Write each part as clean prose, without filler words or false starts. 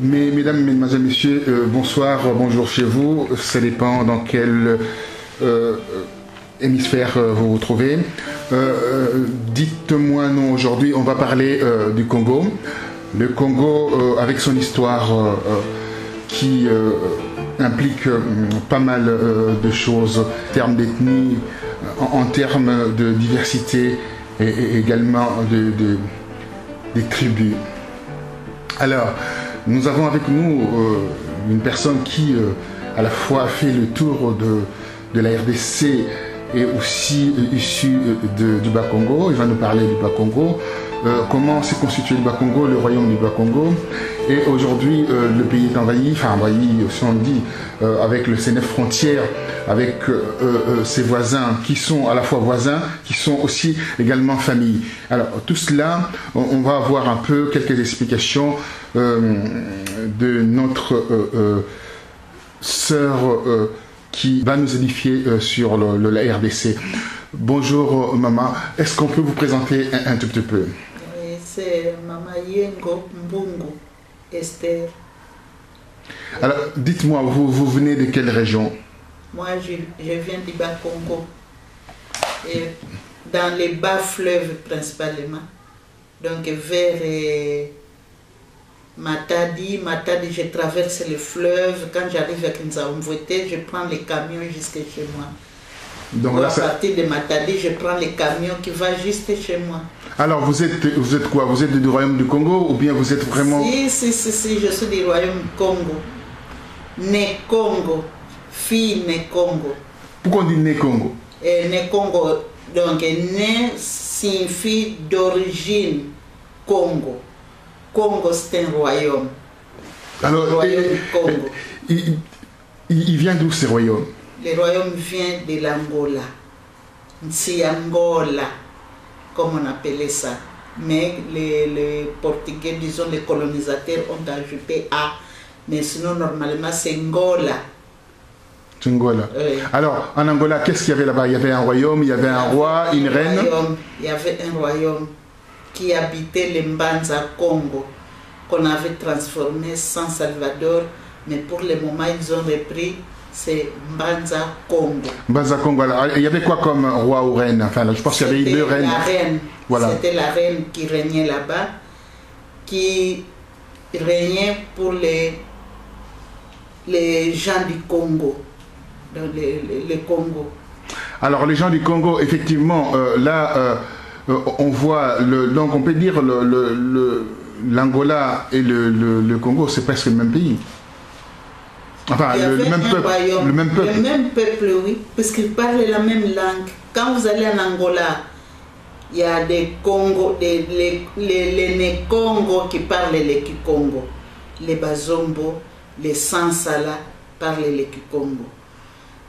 Mesdames, Mesdemoiselles, Messieurs, bonsoir, bonjour chez vous. Ça dépend dans quel hémisphère vous vous trouvez. Dites-moi, nous, aujourd'hui, on va parler du Congo. Le Congo, avec son histoire qui implique pas mal de choses en termes d'ethnie, en termes de diversité et également des tribus. Alors, nous avons avec nous une personne qui à la fois a fait le tour de la RDC et aussi issu du Bas-Congo. Il va nous parler du Bas-Congo, comment s'est constitué le Bas-Congo, le royaume du Bas-Congo. Et aujourd'hui, le pays est envahi, si on dit, avec le C9 frontière, avec ses voisins qui sont à la fois voisins, qui sont aussi également famille. Alors, tout cela, on va avoir un peu quelques explications de notre sœur qui va nous édifier sur la RDC. Bonjour maman, est-ce qu'on peut vous présenter un tout petit peu? Oui, c'est maman Yengo Mbungu Esther. Alors, dites-moi, vous venez de quelle région? Moi, je viens du Bas-Congo, dans les bas fleuves principalement. Donc vers Matadi, je traverse le fleuve. Quand j'arrive à Nzaoumvouete, je prends les camions jusqu'à chez moi. Donc là, à partir de Matadi, je prends les camions qui vont juste chez moi. Alors vous êtes quoi? Vous êtes du royaume du Congo ou bien vous êtes vraiment... Si, je suis du royaume du Congo. Né Congo, fille né Congo. Pourquoi on dit né Congo? Né Congo, donc né signifie d'origine Congo. Congo, c'est un royaume. Alors, le royaume du Congo. Il vient d'où ce royaume? Le royaume vient de l'Angola. C'est Angola, comme on appelait ça. Mais les Portugais, disons les colonisateurs, ont ajouté A. Mais sinon, normalement, c'est Angola. C'est Angola. Oui. Alors, en Angola, qu'est-ce qu'il y avait là-bas? Il y avait un royaume, il y avait un roi, une reine. Il y avait un royaume qui habitait le Mbanza Congo, qu'on avait transformé sans Salvador, mais pour le moment ils ont repris, c'est Mbanza Congo. Mbanza Congo, alors, il y avait quoi comme roi ou reine? Enfin, là, je pense qu'il y avait deux reines. La reine, voilà. C'était la reine qui régnait là-bas, qui régnait pour les gens du Congo, dans le Congo. Alors les gens du Congo, effectivement, on voit, donc on peut dire l'Angola et le Congo, c'est presque le même pays. Enfin, le même peuple. Le même peuple. Le même peuple, oui, parce qu'ils parlent la même langue. Quand vous allez en Angola, il y a des Congo, les Né-Congo qui parlent le Kikongo. Les Bazombo, les Sansala parlent le Kikongo.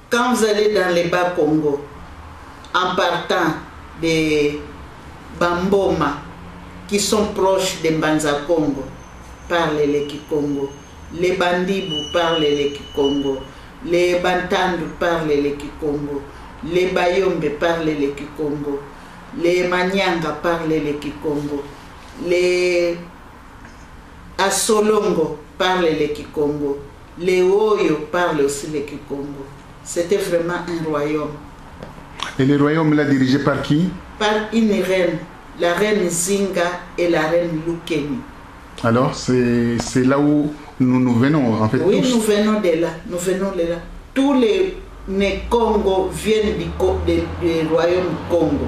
Quand vous allez dans les Bas-Congo, en partant des Bamboma, qui sont proches de Mbanza Congo, parlent le Kikongo. Les Bandibou parlent le Kikongo. Les Bantandu parlent le Kikongo. Les Bayombe parlent le Kikongo. Les Manyanga parlent le Kikongo. Les Asolongo parlent le Kikongo. Les Oyo parlent aussi le Kikongo. C'était vraiment un royaume. Et les royaumes là dirigés par qui? Par une reine, la reine Zinga et la reine Lukeni. Alors c'est là où nous venons en fait. Oui, tous. Nous venons de là. Tous les Né-Congo viennent du royaume Congo.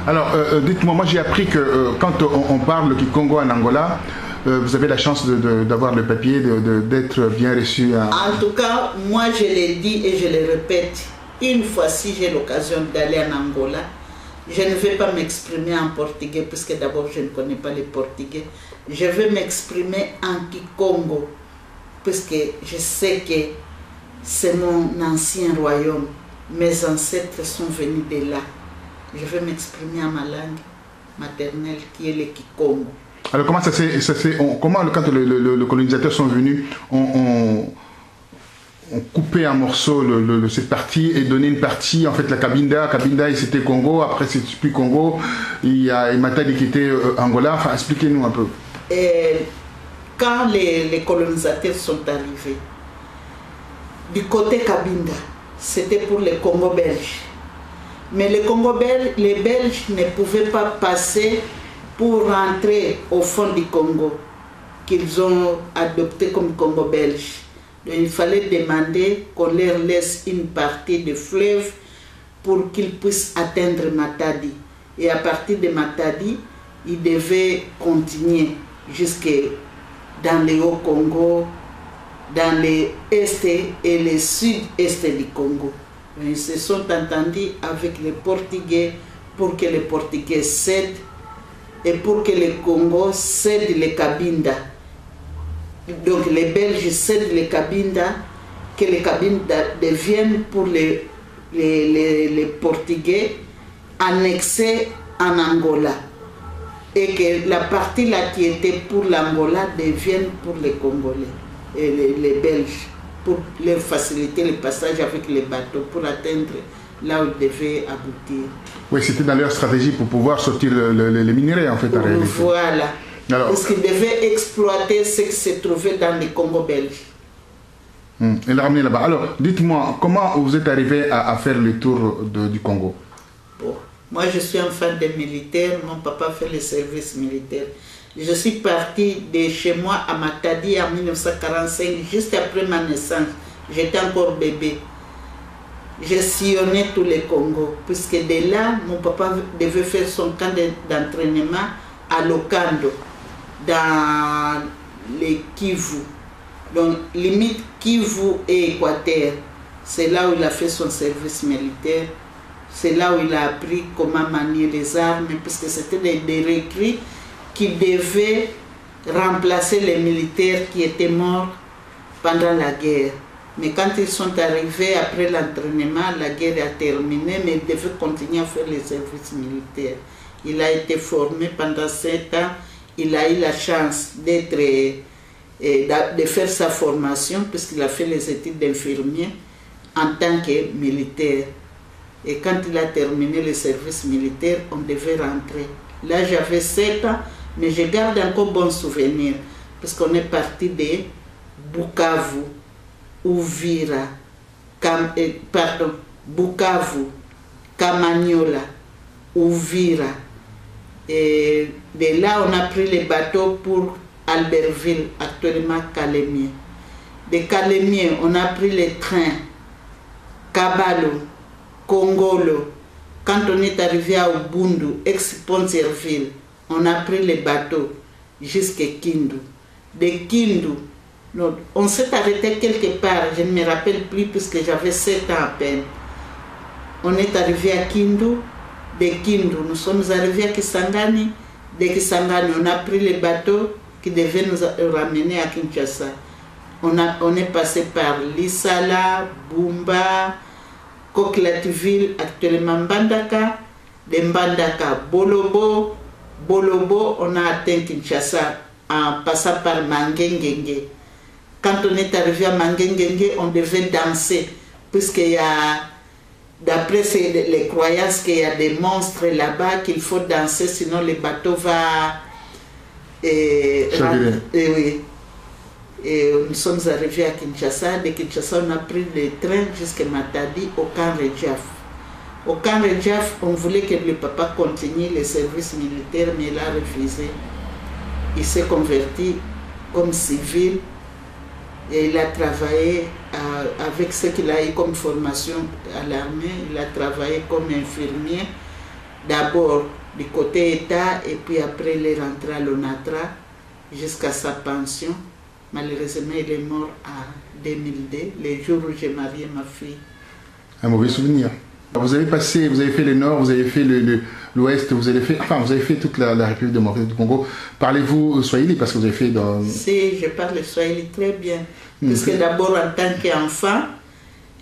Alors dites-moi, moi j'ai appris que quand on parle du Congo en Angola, vous avez la chance d'avoir le papier, d'être bien reçu. En tout cas, moi je l'ai dit et je le répète. Une fois, si j'ai l'occasion d'aller en Angola, je ne vais pas m'exprimer en portugais, puisque d'abord je ne connais pas le portugais. Je vais m'exprimer en Kikongo, puisque je sais que c'est mon ancien royaume. Mes ancêtres sont venus de là. Je vais m'exprimer en ma langue maternelle, qui est le Kikongo. Alors comment ça s'est comment quand le colonisateur sont venus, on coupé en morceaux cette partie et donné une partie, en fait la Cabinda c'était Congo, après c'est plus Congo, il y a Matadi qui était Angola, enfin expliquez-nous un peu. quand les colonisateurs sont arrivés, du côté Cabinda, c'était pour les Congo belges. Mais les Belges ne pouvaient pas passer pour rentrer au fond du Congo, qu'ils ont adopté comme Congo belge. Donc il fallait demander qu'on leur laisse une partie du fleuve pour qu'ils puissent atteindre Matadi. Et à partir de Matadi, ils devaient continuer jusque dans le Haut-Congo, dans l'Est et le Sud-Est du Congo. Ils se sont entendus avec les Portugais pour que les Portugais cèdent et pour que le Congo cède les Cabinda. Donc les Belges cèdent les Cabinda, que les Cabinda deviennent pour les Portugais annexés en Angola. Et que la partie là qui était pour l'Angola devienne pour les Congolais et les Belges, pour leur faciliter le passage avec les bateaux, pour atteindre là où ils devaient aboutir. Oui, c'était dans leur stratégie pour pouvoir sortir les minerais en fait en réalité. Voilà. Alors, parce qu'ils devaient exploiter ce qui se trouvait dans les Congo belges. Et le ramener là-bas. Alors, dites-moi, comment vous êtes arrivé à faire le tour du Congo? Bon, moi je suis un fan des militaires, mon papa fait le service militaire. Je suis partie de chez moi à Matadi en 1945, juste après ma naissance. J'étais encore bébé. J'ai sillonné tous les Congos, puisque de là, mon papa devait faire son camp d'entraînement à Lokando, dans les Kivu. Donc, limite Kivu et Équateur, c'est là où il a fait son service militaire. C'est là où il a appris comment manier les armes, puisque c'était des recrues qui devaient remplacer les militaires qui étaient morts pendant la guerre. Mais quand ils sont arrivés après l'entraînement, la guerre a terminé, mais il devait continuer à faire les services militaires. Il a été formé pendant 7 ans. Il a eu la chance de faire sa formation, puisqu'il a fait les études d'infirmier en tant que militaire. Et quand il a terminé le service militaire, on devait rentrer. Là, j'avais 7 ans, mais je garde encore bon souvenir, parce qu'on est parti de Bukavu, Uvira, Bukavu, Kamanyola, Uvira. Et de là, on a pris les bateaux pour Albertville, actuellement Calémie. De Calémie, on a pris les trains Kabalo, Congolo. Quand on est arrivé à Ubundu, ex-Ponserville, on a pris les bateaux jusqu'à Kindu. De Kindu, on s'est arrêté quelque part, je ne me rappelle plus puisque j'avais 7 ans à peine. On est arrivé à Kindu. De Kindu, nous sommes arrivés à Kisangani. De Kisangani, on a pris les bateaux qui devaient nous ramener à Kinshasa. On est passé par Lissala, Bumba, Koklativille, actuellement Mbandaka, de Mbandaka, Bolobo. Bolobo, on a atteint Kinshasa en passant par Mangengenge. Quand on est arrivé à Mangengenge, on devait danser, puisqu'il y a, d'après les croyances, qu'il y a des monstres là-bas, qu'il faut danser, sinon le bateau va... oui. Et nous sommes arrivés à Kinshasa. De Kinshasa, on a pris le train jusqu'à Matadi, au camp Redjaf. Au camp Redjaf, on voulait que le papa continue le service militaire, mais il a refusé. Il s'est converti comme civil et il a travaillé avec ce qu'il a eu comme formation à l'armée. Il a travaillé comme infirmier, d'abord du côté État, et puis après il est rentré à l'ONATRA jusqu'à sa pension. Malheureusement, il est mort en 2002, le jour où j'ai marié ma fille. Un mauvais souvenir. Vous avez fait le nord, vous avez fait l'ouest, vous avez fait toute la République démocratique du Congo. Parlez-vous Swahili parce que vous avez fait dans... Si, je parle Swahili très bien. Parce que d'abord, en tant qu'enfant,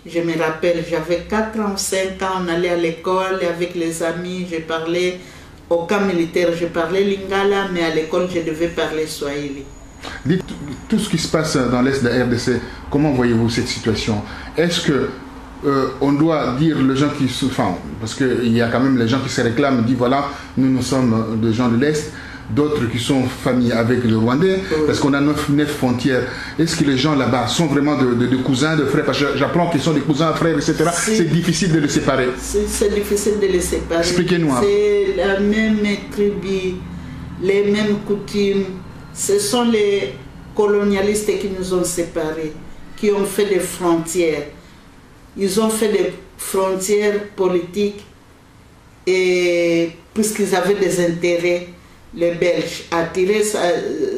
je me rappelle, j'avais 4 ans, 5 ans, on allait à l'école avec les amis, je parlais au camp militaire, je parlais lingala, mais à l'école, je devais parler Swahili. Dites tout ce qui se passe dans l'Est de la RDC, comment voyez-vous cette situation? Est-ce que on doit dire les gens qui souffrent, parce qu'il y a quand même les gens qui se réclament, disent voilà, nous sommes des gens de l'Est, d'autres qui sont familles avec le Rwandais, parce qu'on a 9 frontières. Est-ce que les gens là-bas sont vraiment de cousins, de frères? Parce que j'apprends qu'ils sont des cousins, frères, etc. C'est difficile de les séparer. C'est difficile de les séparer. Expliquez-nous. C'est la même tribu, les mêmes coutumes. Ce sont les colonialistes qui nous ont séparés, qui ont fait des frontières. Ils ont fait des frontières politiques et puisqu'ils avaient des intérêts, les Belges attiraient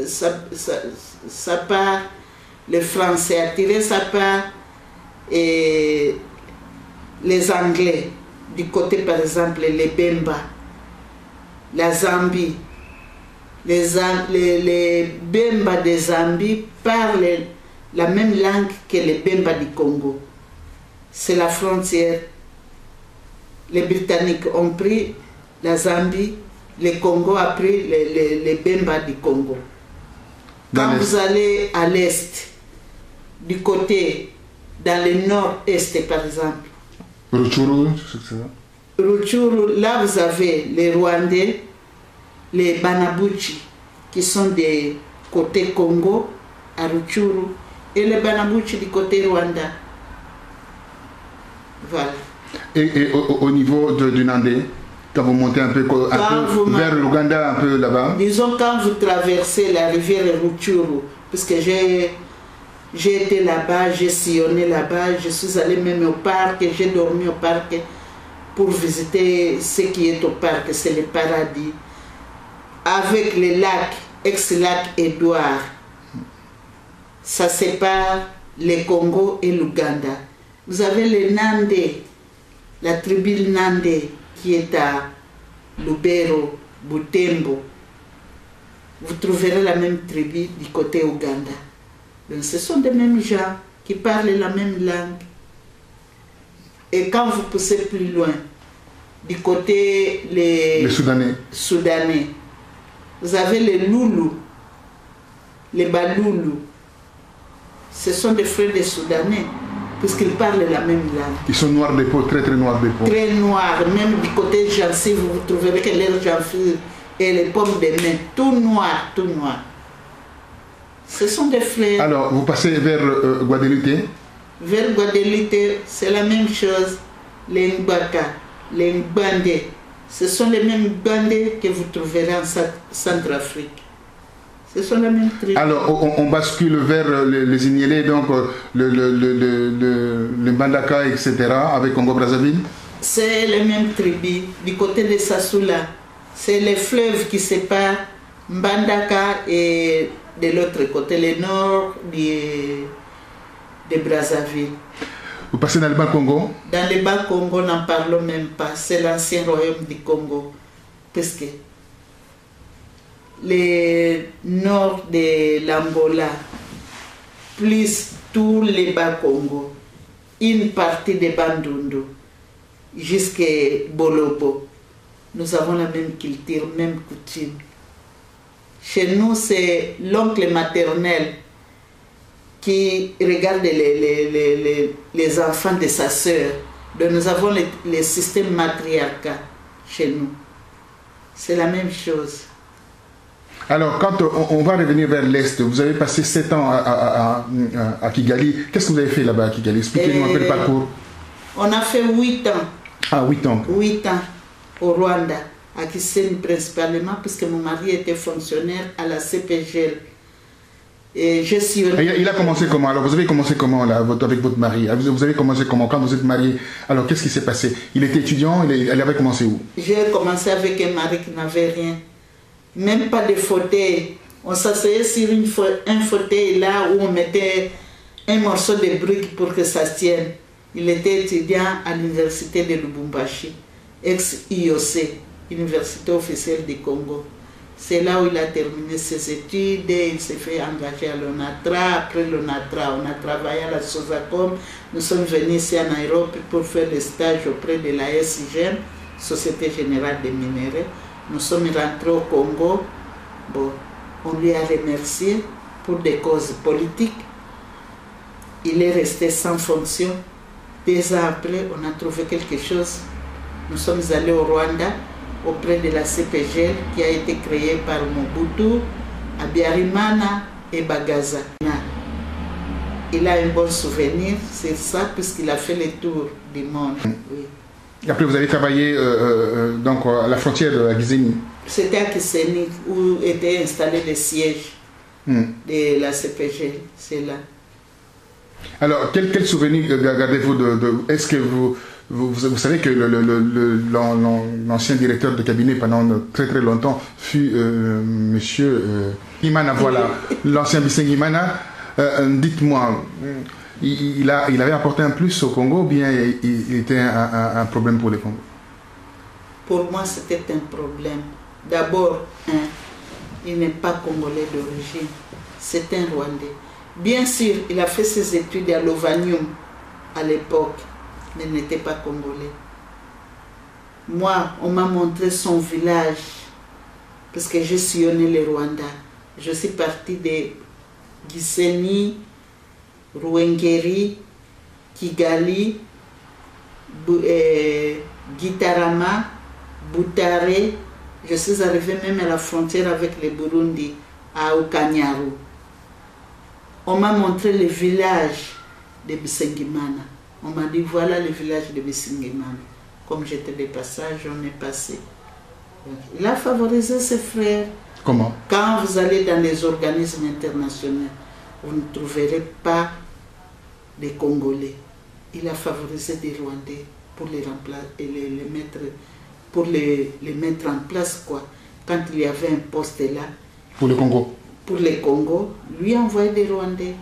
sa part, les Français attiraient sa part et les Anglais, du côté par exemple les Bemba, la Zambie. Les Bemba de Zambie parlent la même langue que les Bemba du Congo. C'est la frontière. Les Britanniques ont pris la Zambie, le Congo a pris les Bemba du Congo. Quand vous allez à l'est, du côté, dans le nord-est par exemple, Rutshuru, c'est ça? Rutshuru, là vous avez les Rwandais, les Banabuchi, qui sont des côtés Congo, à Rutshuru, et les Banabuchi du côté Rwanda. Voilà. Et au niveau du Nandé, quand vous montez un peu vers l'Ouganda, un peu là-bas? Disons quand vous traversez la rivière Rutshuru, puisque j'ai été là-bas, j'ai sillonné là-bas, je suis allé même au parc, j'ai dormi au parc pour visiter ce qui est au parc, c'est le paradis. Avec les lacs, ex-lac Édouard, ça sépare le Congo et l'Ouganda. Vous avez les Nandé, la tribu Nandé qui est à Lubero, Butembo. Vous trouverez la même tribu du côté Ouganda. Donc ce sont des mêmes gens qui parlent la même langue. Et quand vous poussez plus loin, du côté les Soudanais, vous avez les Loulous, les Baloulous. Ce sont des frères des Soudanais, puisqu'ils parlent la même langue. Ils sont noirs de peau, très très noirs de peau. Très noirs, même du côté gencive, vous trouverez que leurs gencives et les pommes de main, tout noir, tout noir. Ce sont des frères. Alors, vous passez vers Guadeloupe? Vers Guadeloupe, c'est la même chose. Les Mbaka, les Mbandé, ce sont les mêmes Mbandé que vous trouverez en Centrafrique. Ce sont les mêmes tribus. Alors, on bascule vers les Ignélés, donc le Mbandaka, etc., avec Congo-Brazzaville? C'est les mêmes tribus. Du côté de Sassoula, c'est les fleuves qui séparent Mbandaka et de l'autre côté, le nord de Brazzaville. Vous passez dans le Bas-Congo? Dans le Bas-Congo, n'en parlons même pas. C'est l'ancien royaume du Congo. Parce que le nord de l'Angola, plus tout le Bas-Congo, une partie de Bandundu, jusqu'à Bolobo, nous avons la même culture, même coutume. Chez nous, c'est l'oncle maternel qui regarde les enfants de sa sœur. Donc nous avons le système matriarcal chez nous. C'est la même chose. Alors, quand on va revenir vers l'Est, vous avez passé 7 ans à Kigali. Qu'est-ce que vous avez fait là-bas à Kigali? Expliquez-nous un peu le parcours. On a fait 8 ans. Ah, 8 ans. 8 ans au Rwanda, à Kisenyi principalement, puisque mon mari était fonctionnaire à la CPGL. Et je suis... Il a commencé comment? Alors, vous avez commencé comment là, avec votre mari? Vous avez commencé comment quand vous êtes marié? Alors, qu'est-ce qui s'est passé? Il était étudiant, elle avait commencé où? J'ai commencé avec un mari qui n'avait rien. Même pas de fauteuil. On s'asseyait sur un fauteuil là où on mettait un morceau de brique pour que ça tienne. Il était étudiant à l'université de Lubumbashi, ex-IOC, Université officielle du Congo. C'est là où il a terminé ses études et il s'est fait engager à l'ONATRA. Après l'ONATRA, on a travaillé à la SOSACOM. Nous sommes venus ici à Nairobi pour faire le stage auprès de la SIGEM, Société Générale des Minéraux. Nous sommes rentrés au Congo. Bon, on lui a remercié pour des causes politiques. Il est resté sans fonction. 2 ans après, on a trouvé quelque chose. Nous sommes allés au Rwanda auprès de la CPGL qui a été créée par Mobutu, Abiyarimana et Bagaza. Il a un bon souvenir, c'est ça, puisqu'il a fait le tour du monde. Oui. Et après, vous avez travaillé donc, à la frontière de la Guizeni. C'était à Kiseni où était installé le siège de la CPG, c'est là. Alors, quel souvenir gardez-vous est-ce que vous savez que l'ancien directeur de cabinet pendant très longtemps fut monsieur Imana, voilà, l'ancien Bisengi Imana. Dites-moi, il avait apporté un plus au Congo ou bien il était un problème pour le Congo? Pour moi, c'était un problème. D'abord, il n'est pas congolais d'origine, c'est un Rwandais. Bien sûr, il a fait ses études à Lovanium à l'époque, mais il n'était pas congolais. Moi, on m'a montré son village, parce que j'ai sillonné le Rwanda. Je suis partie de Gisenyi, Ruwengeri, Kigali, Gitarama, Butare. Je suis arrivée même à la frontière avec le Burundi, à Okanyaru. On m'a montré le village de Bisengimana. On m'a dit voilà le village de Bisengimana. Comme j'étais de passage, on est passé. Il a favorisé ses frères. Comment? Quand vous allez dans les organismes internationaux, vous ne trouverez pas des Congolais. Il a favorisé des Rwandais pour les remplacer et les mettre en place, quoi. Quand il y avait un poste là. Pour le Congo? Pour les Congo, lui a envoyé des Rwandais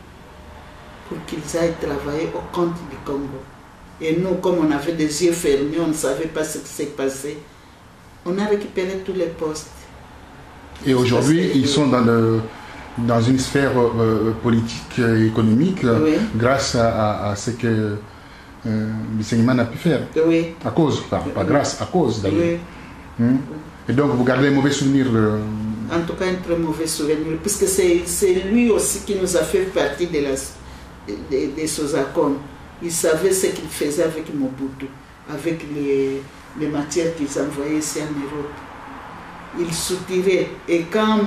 pour qu'ils aillent travailler au compte du Congo. Et nous, comme on avait des yeux fermés, on ne savait pas ce qui s'est passé. On a récupéré tous les postes. Et aujourd'hui, ils sont dans une sphère politique et économique, oui, grâce à ce que Bisengimana a pu faire. Oui. À cause, pas grâce, à cause d'ailleurs. Oui. Et donc vous gardez un mauvais souvenir En tout cas, un très mauvais souvenir, puisque c'est lui aussi qui nous a fait partie de Sozacom. Il savait ce qu'il faisait avec Mobutu, avec les matières qu'ils envoyaient ici en Europe. Il soutirait. Et quand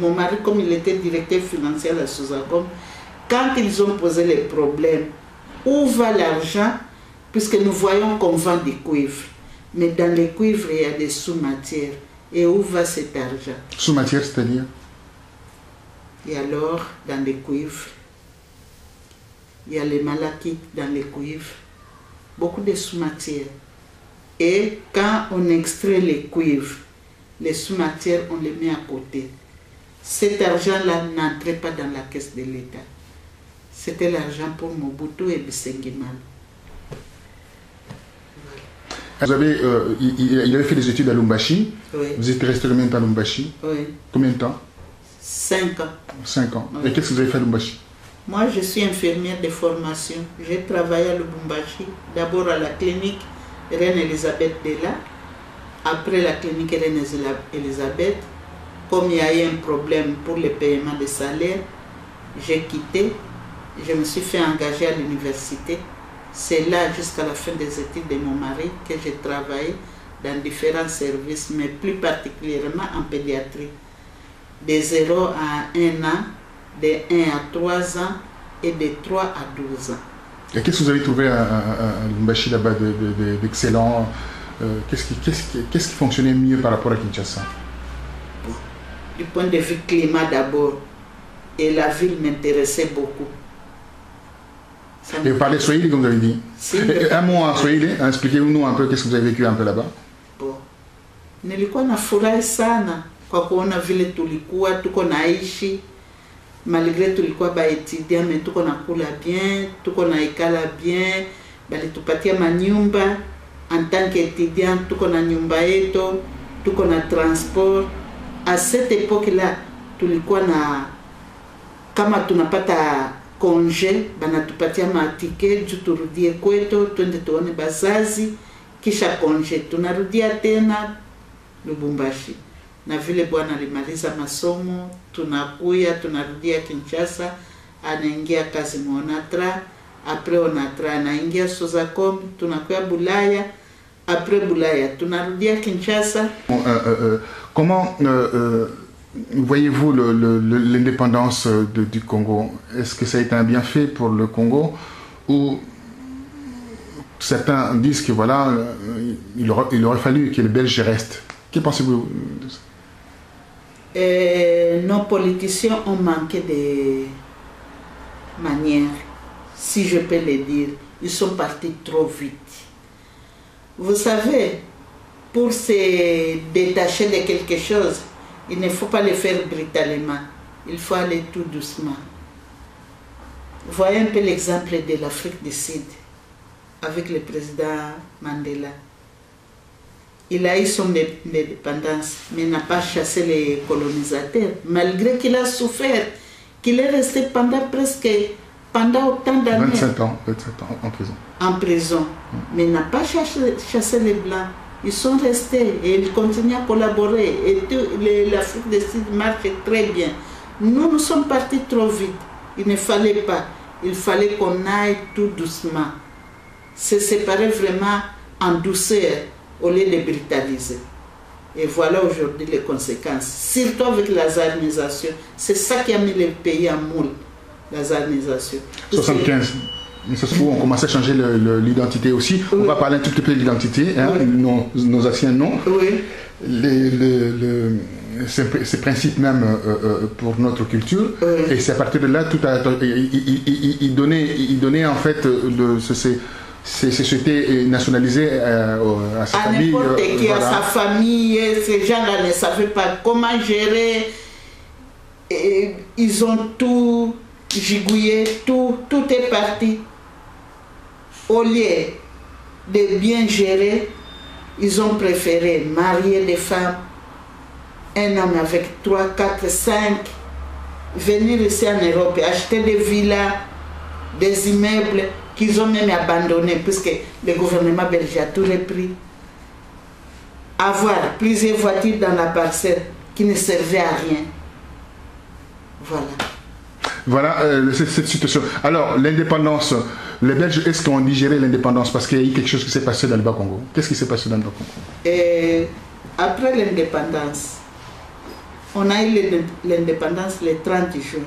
mon mari, comme il était directeur financier à la Sozacom, quand ils ont posé les problèmes, où va l'argent? Puisque nous voyons qu'on vend des cuivres. Mais dans les cuivres, il y a des sous-matières. Et où va cet argent? Sous-matière, c'est-à-dire? Et alors, dans les cuivres, il y a les malachites dans les cuivres. Beaucoup de sous-matières. Et quand on extrait les cuivres, les sous-matières, on les met à côté. Cet argent-là n'entrait pas dans la caisse de l'État. C'était l'argent pour Mobutu et Bisengimana. Vous avez, il avait fait des études à Lumbashi. Oui. Vous êtes resté combien de temps à Lumbashi? Oui. Combien de temps? 5 ans. 5 ans. Oui. Et qu'est-ce que vous avez fait à Lumbashi? Moi, je suis infirmière de formation. J'ai travaillé à Lubumbashi, d'abord à la clinique Reine-Elisabeth Della. Après la clinique Reine-Elisabeth, comme il y a eu un problème pour le paiement des salaires, j'ai quitté. Je me suis fait engager à l'université. C'est là, jusqu'à la fin des études de mon mari, que j'ai travaillé dans différents services, mais plus particulièrement en pédiatrie. De 0 à 1 an, de 1 à 3 ans et de 3 à 12 ans. Et qu'est-ce que vous avez trouvé à Lumbashi là-bas d'excellent? Qu'est-ce qui fonctionnait mieux par rapport à Kinshasa? Du point de vue climat d'abord, et la ville m'intéressait beaucoup. Et vous parlez Swahili, comme vous avez dit? Si, un mot en Swahili, expliquez-nous un peu qu'est-ce que vous avez vécu un peu là-bas. Bon. Nilikuwa nafurahi sana kwa kuona vile tulikuwa tuko naishi, malgré tulikuwa baetudia, mais tuko nakula bien, tuko naikala bien, balitupatia manyumba en tant qu'étudiant, tuko na nyumba yetu, tuko na transport. À cette époque-là, tulikuwa na kama tunapata congé, banatupatia matike juu turudie kwetu, twende tuone bazazi, kisha congé tunarudia tena Lubumbashi. Na vile bwana alimaliza masomo, tunakuya tunarudia Kinshasa, anaingia kazi Onatra, après Onatra anaingia Sozacom, tunakuya Bulaya, après Boulaya, tunarudia Kinshasa. Comment voyez-vous l'indépendance du Congo? Est-ce que ça a été un bienfait pour le Congo, ou certains disent que voilà, il aurait fallu que les Belges restent? Que pensez-vous de ça? Nos politiciens ont manqué de manière, si je peux le dire. Ils sont partis trop vite. Vous savez, pour se détacher de quelque chose, il ne faut pas le faire brutalement. Il faut aller tout doucement. Voyez un peu l'exemple de l'Afrique du Sud avec le président Mandela. Il a eu son indépendance, mais n'a pas chassé les colonisateurs, malgré qu'il a souffert, qu'il est resté pendant autant d'années. 27 ans en prison. En prison, mais n'a pas chassé les Blancs. Ils sont restés et ils continuent à collaborer. Et l'Afrique du Sud marche très bien. Nous sommes partis trop vite. Il ne fallait pas. Il fallait qu'on aille tout doucement. Se séparer vraiment en douceur au lieu de brutaliser. Et voilà aujourd'hui les conséquences. Surtout avec la zarisation. C'est ça qui a mis le pays en moule, la zarisation. 75. Où on commençait à changer l'identité aussi. Oui. On va parler un tout petit peu de l'identité, hein, oui. nos anciens noms. Oui. Ces principes même pour notre culture. Oui. Et c'est à partir de là, il donnait en fait ces sociétés nationalisées à sa famille. N'importe qui, voilà. À sa famille, ces gens-là ne savaient pas comment gérer. Et ils ont tout gigouillé, tout est parti. Au lieu de bien gérer, ils ont préféré marier des femmes, un homme avec 3, 4, 5, venir ici en Europe et acheter des villas, des immeubles qu'ils ont même abandonnés, puisque le gouvernement belge a tout repris. Avoir plusieurs voitures dans la parcelle qui ne servaient à rien. Voilà. Voilà cette situation. Alors, l'indépendance, les Belges, est-ce qu'on digérait l'indépendance? Parce qu'il y a eu quelque chose qui s'est passé dans le Bas-Congo. Qu'est-ce qui s'est passé dans le Bas-Congo? Après l'indépendance, on a eu l'indépendance le 30 juin.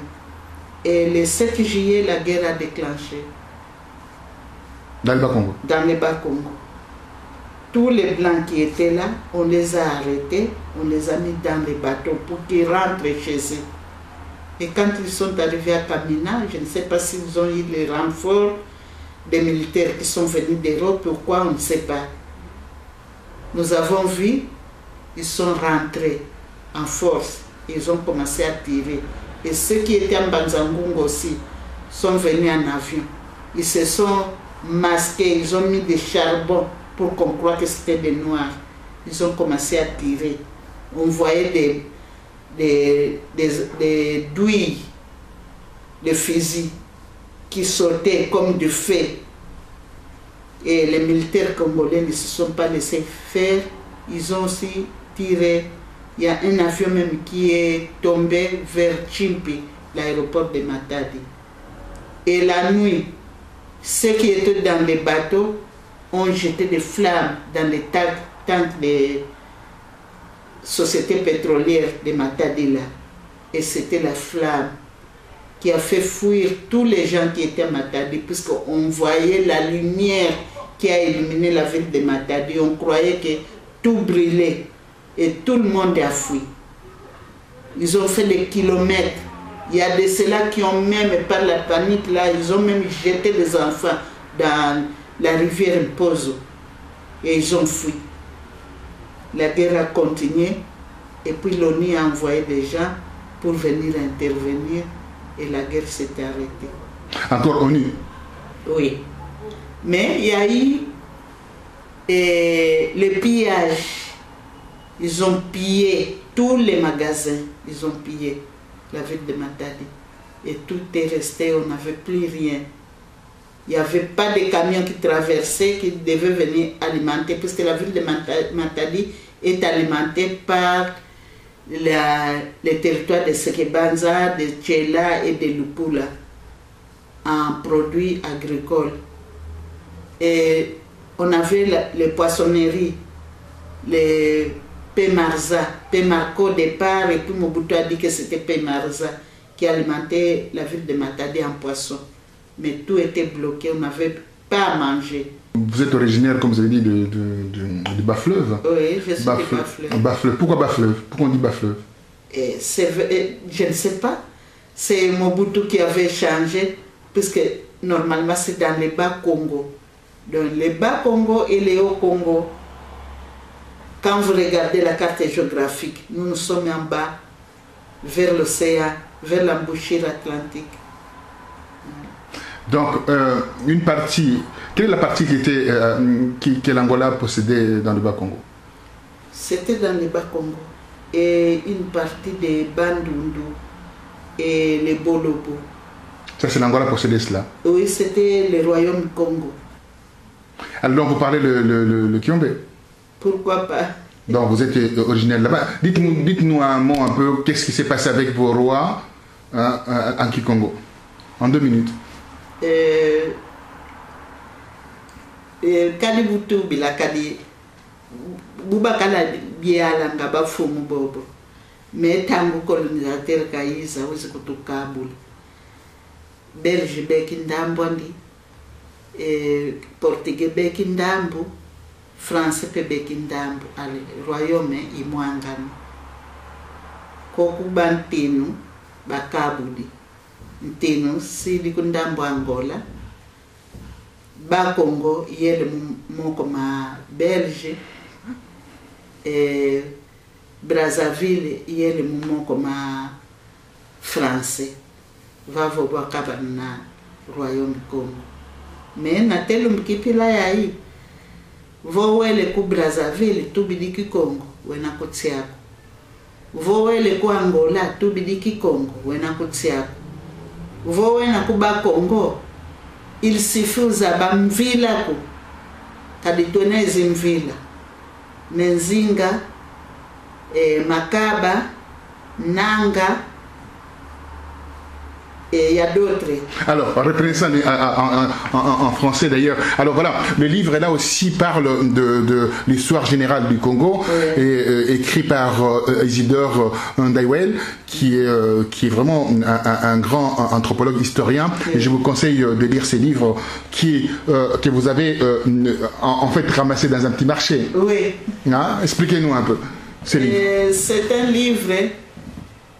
Et le 7 juillet, la guerre a déclenché. Dans le Bas-Congo? Dans le Bas-Congo. Tous les Blancs qui étaient là, on les a arrêtés, on les a mis dans les bateaux pour qu'ils rentrent chez eux. Et quand ils sont arrivés à Kamina, je ne sais pas s'ils ont eu les renforts des militaires qui sont venus d'Europe, pourquoi, on ne sait pas. Nous avons vu, ils sont rentrés en force, ils ont commencé à tirer. Et ceux qui étaient en Banzangung aussi sont venus en avion. Ils se sont masqués, ils ont mis des charbons pour qu'on croie que c'était des Noirs. Ils ont commencé à tirer. On voyait des douilles de fusils qui sautaient comme du feu. Et les militaires congolais ne se sont pas laissés faire. Ils ont aussi tiré. Il y a un avion même qui est tombé vers Chimpi, l'aéroport de Matadi. Et la nuit, ceux qui étaient dans les bateaux ont jeté des flammes dans les tanks des sociétés pétrolières de Matadi là. Et c'était la flamme qui a fait fuir tous les gens qui étaient à Matadi, puisqu'on voyait la lumière qui a illuminé la ville de Matadi. On croyait que tout brûlait et tout le monde a fui. Ils ont fait des kilomètres. Il y a de ceux-là qui ont même, par la panique là, ils ont même jeté des enfants dans la rivière Mpozo et ils ont fui. La guerre a continué et puis l'ONU a envoyé des gens pour venir intervenir et la guerre s'est arrêtée. Encore ONU? Oui. Mais il y a eu le pillage. Ils ont pillé tous les magasins. Ils ont pillé la ville de Matadi. Et tout est resté, on n'avait plus rien. Il n'y avait pas de camions qui traversaient, qui devaient venir alimenter, puisque la ville de Matadi est alimentée par les territoires de Sekebanza, de Tchela et de Lupula en produits agricoles. Et on avait les poissonneries, les Pemarza, Pemarco au départ, et puis Mobutu a dit que c'était Pemarza qui alimentait la ville de Matadi en poisson. Mais tout était bloqué, on n'avait pas à manger. Vous êtes originaire, comme vous avez dit, du Bas-Fleuve. Oui, je suis du Bas-Fleuve. Bas-Fleuve. Pourquoi Bas-Fleuve? Pourquoi on dit Bas-Fleuve? Je ne sais pas. C'est Mobutu qui avait changé, puisque normalement c'est dans les Bas-Congo. Dans les Bas-Congo et les Hauts-Congo, quand vous regardez la carte géographique, nous sommes en bas, vers l'océan, vers l'embouchure atlantique. Donc, une partie, quelle est la partie que l'Angola possédait dans le Bas-Congo? C'était dans le Bas-Congo. Et une partie des Bandundu et les Bolobo. Ça, c'est l'Angola possédait cela? Oui, c'était le royaume Congo. Alors, vous parlez le Kiombe? Pourquoi pas? Donc, vous êtes originaire là-bas. Dites-nous un mot un peu, qu'est-ce qui s'est passé avec vos rois en Kikongo? En 2 minutes. Kadi butu bila kadi bubakala biala ngaba fumu bobo mais tangu colonisateur kayiza uzi kutukabula Belge beki ndambo ndi Portugais beki ndambo Français pe beki ndambo ale royaume imwangano koku bantinu bakabuli ntinu sidi kundambo Angola ba Congo yele moko ma Belge Brazzaville yele moko ma Français vavo bakaba na royaume Congo mais na telum kipila yayi vo wele ku Brazzaville tubidiki Congo wena kotsiako vo wele ku Angola tubidiki Congo wena kotsiako vo wena ku ba Congo il sifuza bamvila ku kaditwene zimvila Menzinga Makaba Nanga et il y a d'autres. Alors, reprenez ça en français d'ailleurs. Alors voilà, le livre là aussi parle de l'histoire générale du Congo, oui. Et écrit par Isidore Ndaiwel, qui est vraiment un grand anthropologue historien. Oui. Et je vous conseille de lire ces livres que vous avez en fait ramassés dans un petit marché. Oui. Hein? Expliquez-nous un peu ces livres. C'est un livre.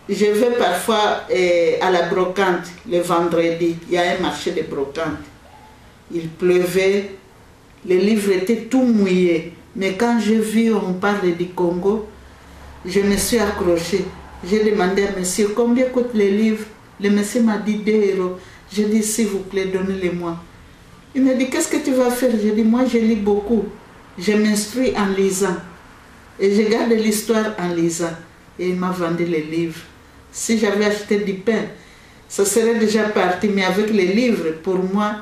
Je vais parfois à la brocante le vendredi. Il y a un marché de brocante. Il pleuvait. Les livres étaient tout mouillés. Mais quand j'ai vu on parle du Congo, je me suis accrochée. J'ai demandé à monsieur combien coûtent les livres. Le monsieur m'a dit 2 €. J'ai dit s'il vous plaît, donnez-les-moi. Il m'a dit qu'est-ce que tu vas faire? J'ai dit moi je lis beaucoup. Je m'instruis en lisant. Et je garde l'histoire en lisant. Et il m'a vendu les livres. Si j'avais acheté du pain, ça serait déjà parti. Mais avec les livres, pour moi,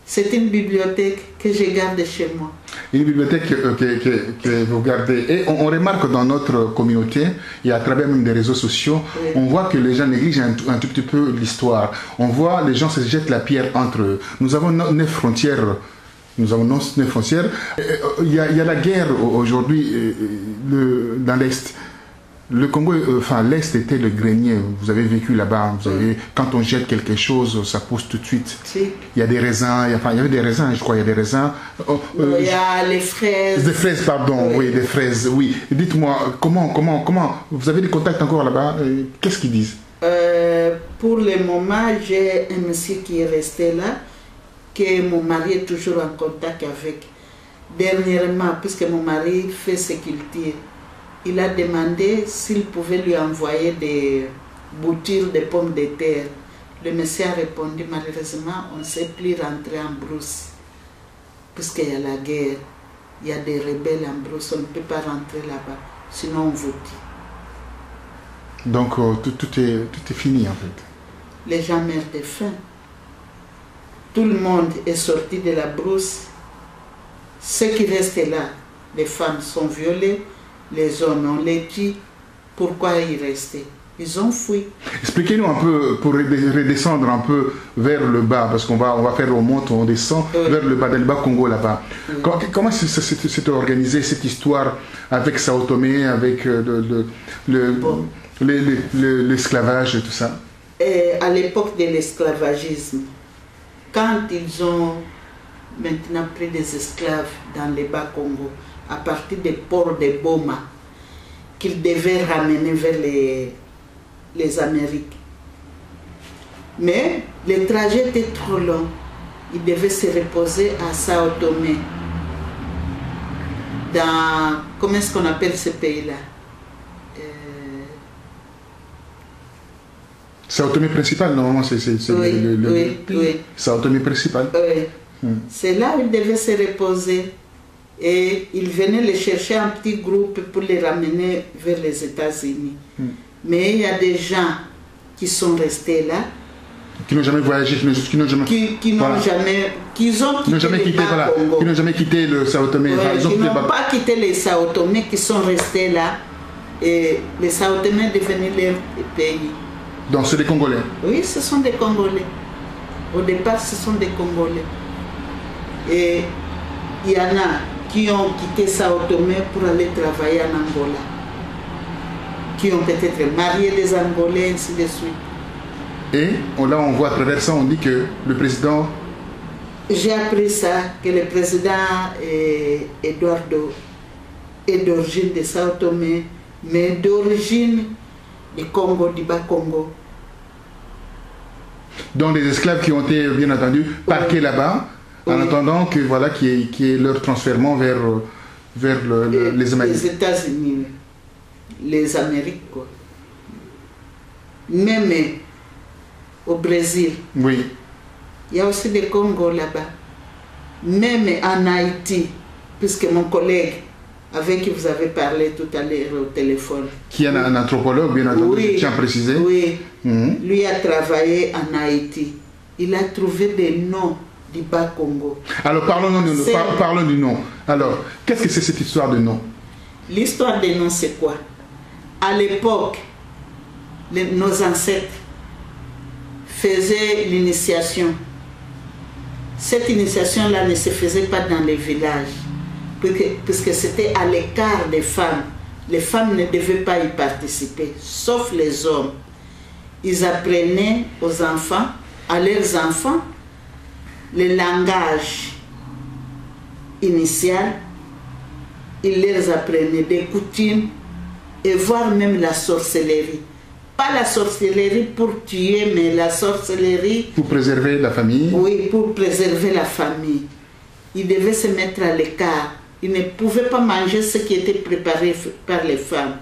c'est une bibliothèque que je garde chez moi. Une bibliothèque que vous gardez. Et on remarque dans notre communauté, et à travers même des réseaux sociaux, oui. On voit que les gens négligent un tout petit peu l'histoire. On voit les gens se jettent la pierre entre eux. Nous avons 9 frontières. Nous avons 9 frontières. Il y a la guerre aujourd'hui dans l'Est. Le Congo, enfin l'Est était le grenier. Vous avez vécu là-bas. Quand on jette quelque chose, ça pousse tout de suite. Si. Il y a des raisins. Il y avait des raisins, je crois. Il y a des raisins. Il y a les fraises. Des fraises, pardon. Oui, des fraises. Oui. Dites-moi, comment vous avez des contacts encore là-bas? Qu'est-ce qu'ils disent? Pour le moment, j'ai un monsieur qui est resté là, que mon mari est toujours en contact avec. Dernièrement, puisque mon mari fait ses cultures, il a demandé s'il pouvait lui envoyer des boutures de pommes de terre. Le monsieur a répondu, malheureusement, on ne sait plus rentrer en brousse. Puisqu'il y a la guerre, il y a des rebelles en brousse, on ne peut pas rentrer là-bas, sinon on vous tue. Donc tout est fini en fait. Les gens meurent de faim. Tout le monde est sorti de la brousse. Ceux qui restent là, les femmes sont violées, les hommes on les tue. Pourquoi y rester? Ils ont fui. Expliquez-nous un peu, pour redescendre un peu vers le bas, parce qu'on va faire remonte, on descend vers le bas, dans le bas Congo là-bas. Comment s'est organisée cette histoire avec Sao Tomé, avec l'esclavage et tout ça? À l'époque de l'esclavagisme, quand ils ont maintenant pris des esclaves dans le bas Congo, à partir des ports de Boma, qu'ils devaient ramener vers les Amériques. Mais le trajet était trop long. Ils devaient se reposer à Sao Tomé. Dans, comment est-ce qu'on appelle ce pays-là? Sao Tomé principal, normalement, c'est oui. Sao Tomé principal. Oui. C'est là où ils devaient se reposer. Et ils venaient les chercher en petit groupe pour les ramener vers les États-Unis. Mais il y a des gens qui sont restés là. Qui n'ont jamais voyagé, qui n'ont jamais quitté le Sao Tomé. Qui n'ont pas quitté les Sao Tomé, qui sont restés là. Et les Sao Tomé devenaient leur pays. Donc c'est des Congolais? Oui, ce sont des Congolais. Au départ, ce sont des Congolais. Et il y en a qui ont quitté Sao Tomé pour aller travailler en Angola, qui ont peut-être marié des Angolais, ainsi de suite. Et là, on voit à travers ça, on dit que le président... J'ai appris ça, que le président Eduardo est d'origine de Sao Tomé, mais d'origine du Congo, du Bas-Congo. Donc les esclaves qui ont été, bien entendu, parqués là-bas, en attendant que voilà qui est leur transfèrement vers les Amériques. Les États-Unis, les Amériques, quoi. Même au Brésil. Oui. Il y a aussi des Congos là-bas. Même en Haïti, puisque mon collègue avec qui vous avez parlé tout à l'heure au téléphone. Qui est un anthropologue, bien entendu, oui, je tiens à préciser. Oui. Lui a travaillé en Haïti. Il a trouvé des noms du Bas-Congo. Alors parlons du nom. Alors, qu'est-ce que c'est cette histoire de nom? L'histoire des noms, c'est quoi? À l'époque, nos ancêtres faisaient l'initiation. Cette initiation-là ne se faisait pas dans les villages, puisque c'était à l'écart des femmes. Les femmes ne devaient pas y participer, sauf les hommes. Ils apprenaient aux enfants, à leurs enfants, le langage initial. Ils leur apprenaient des coutumes et voire même la sorcellerie. Pas la sorcellerie pour tuer, mais la sorcellerie... Pour préserver la famille? Oui, pour préserver la famille. Ils devaient se mettre à l'écart. Ils ne pouvaient pas manger ce qui était préparé par les femmes.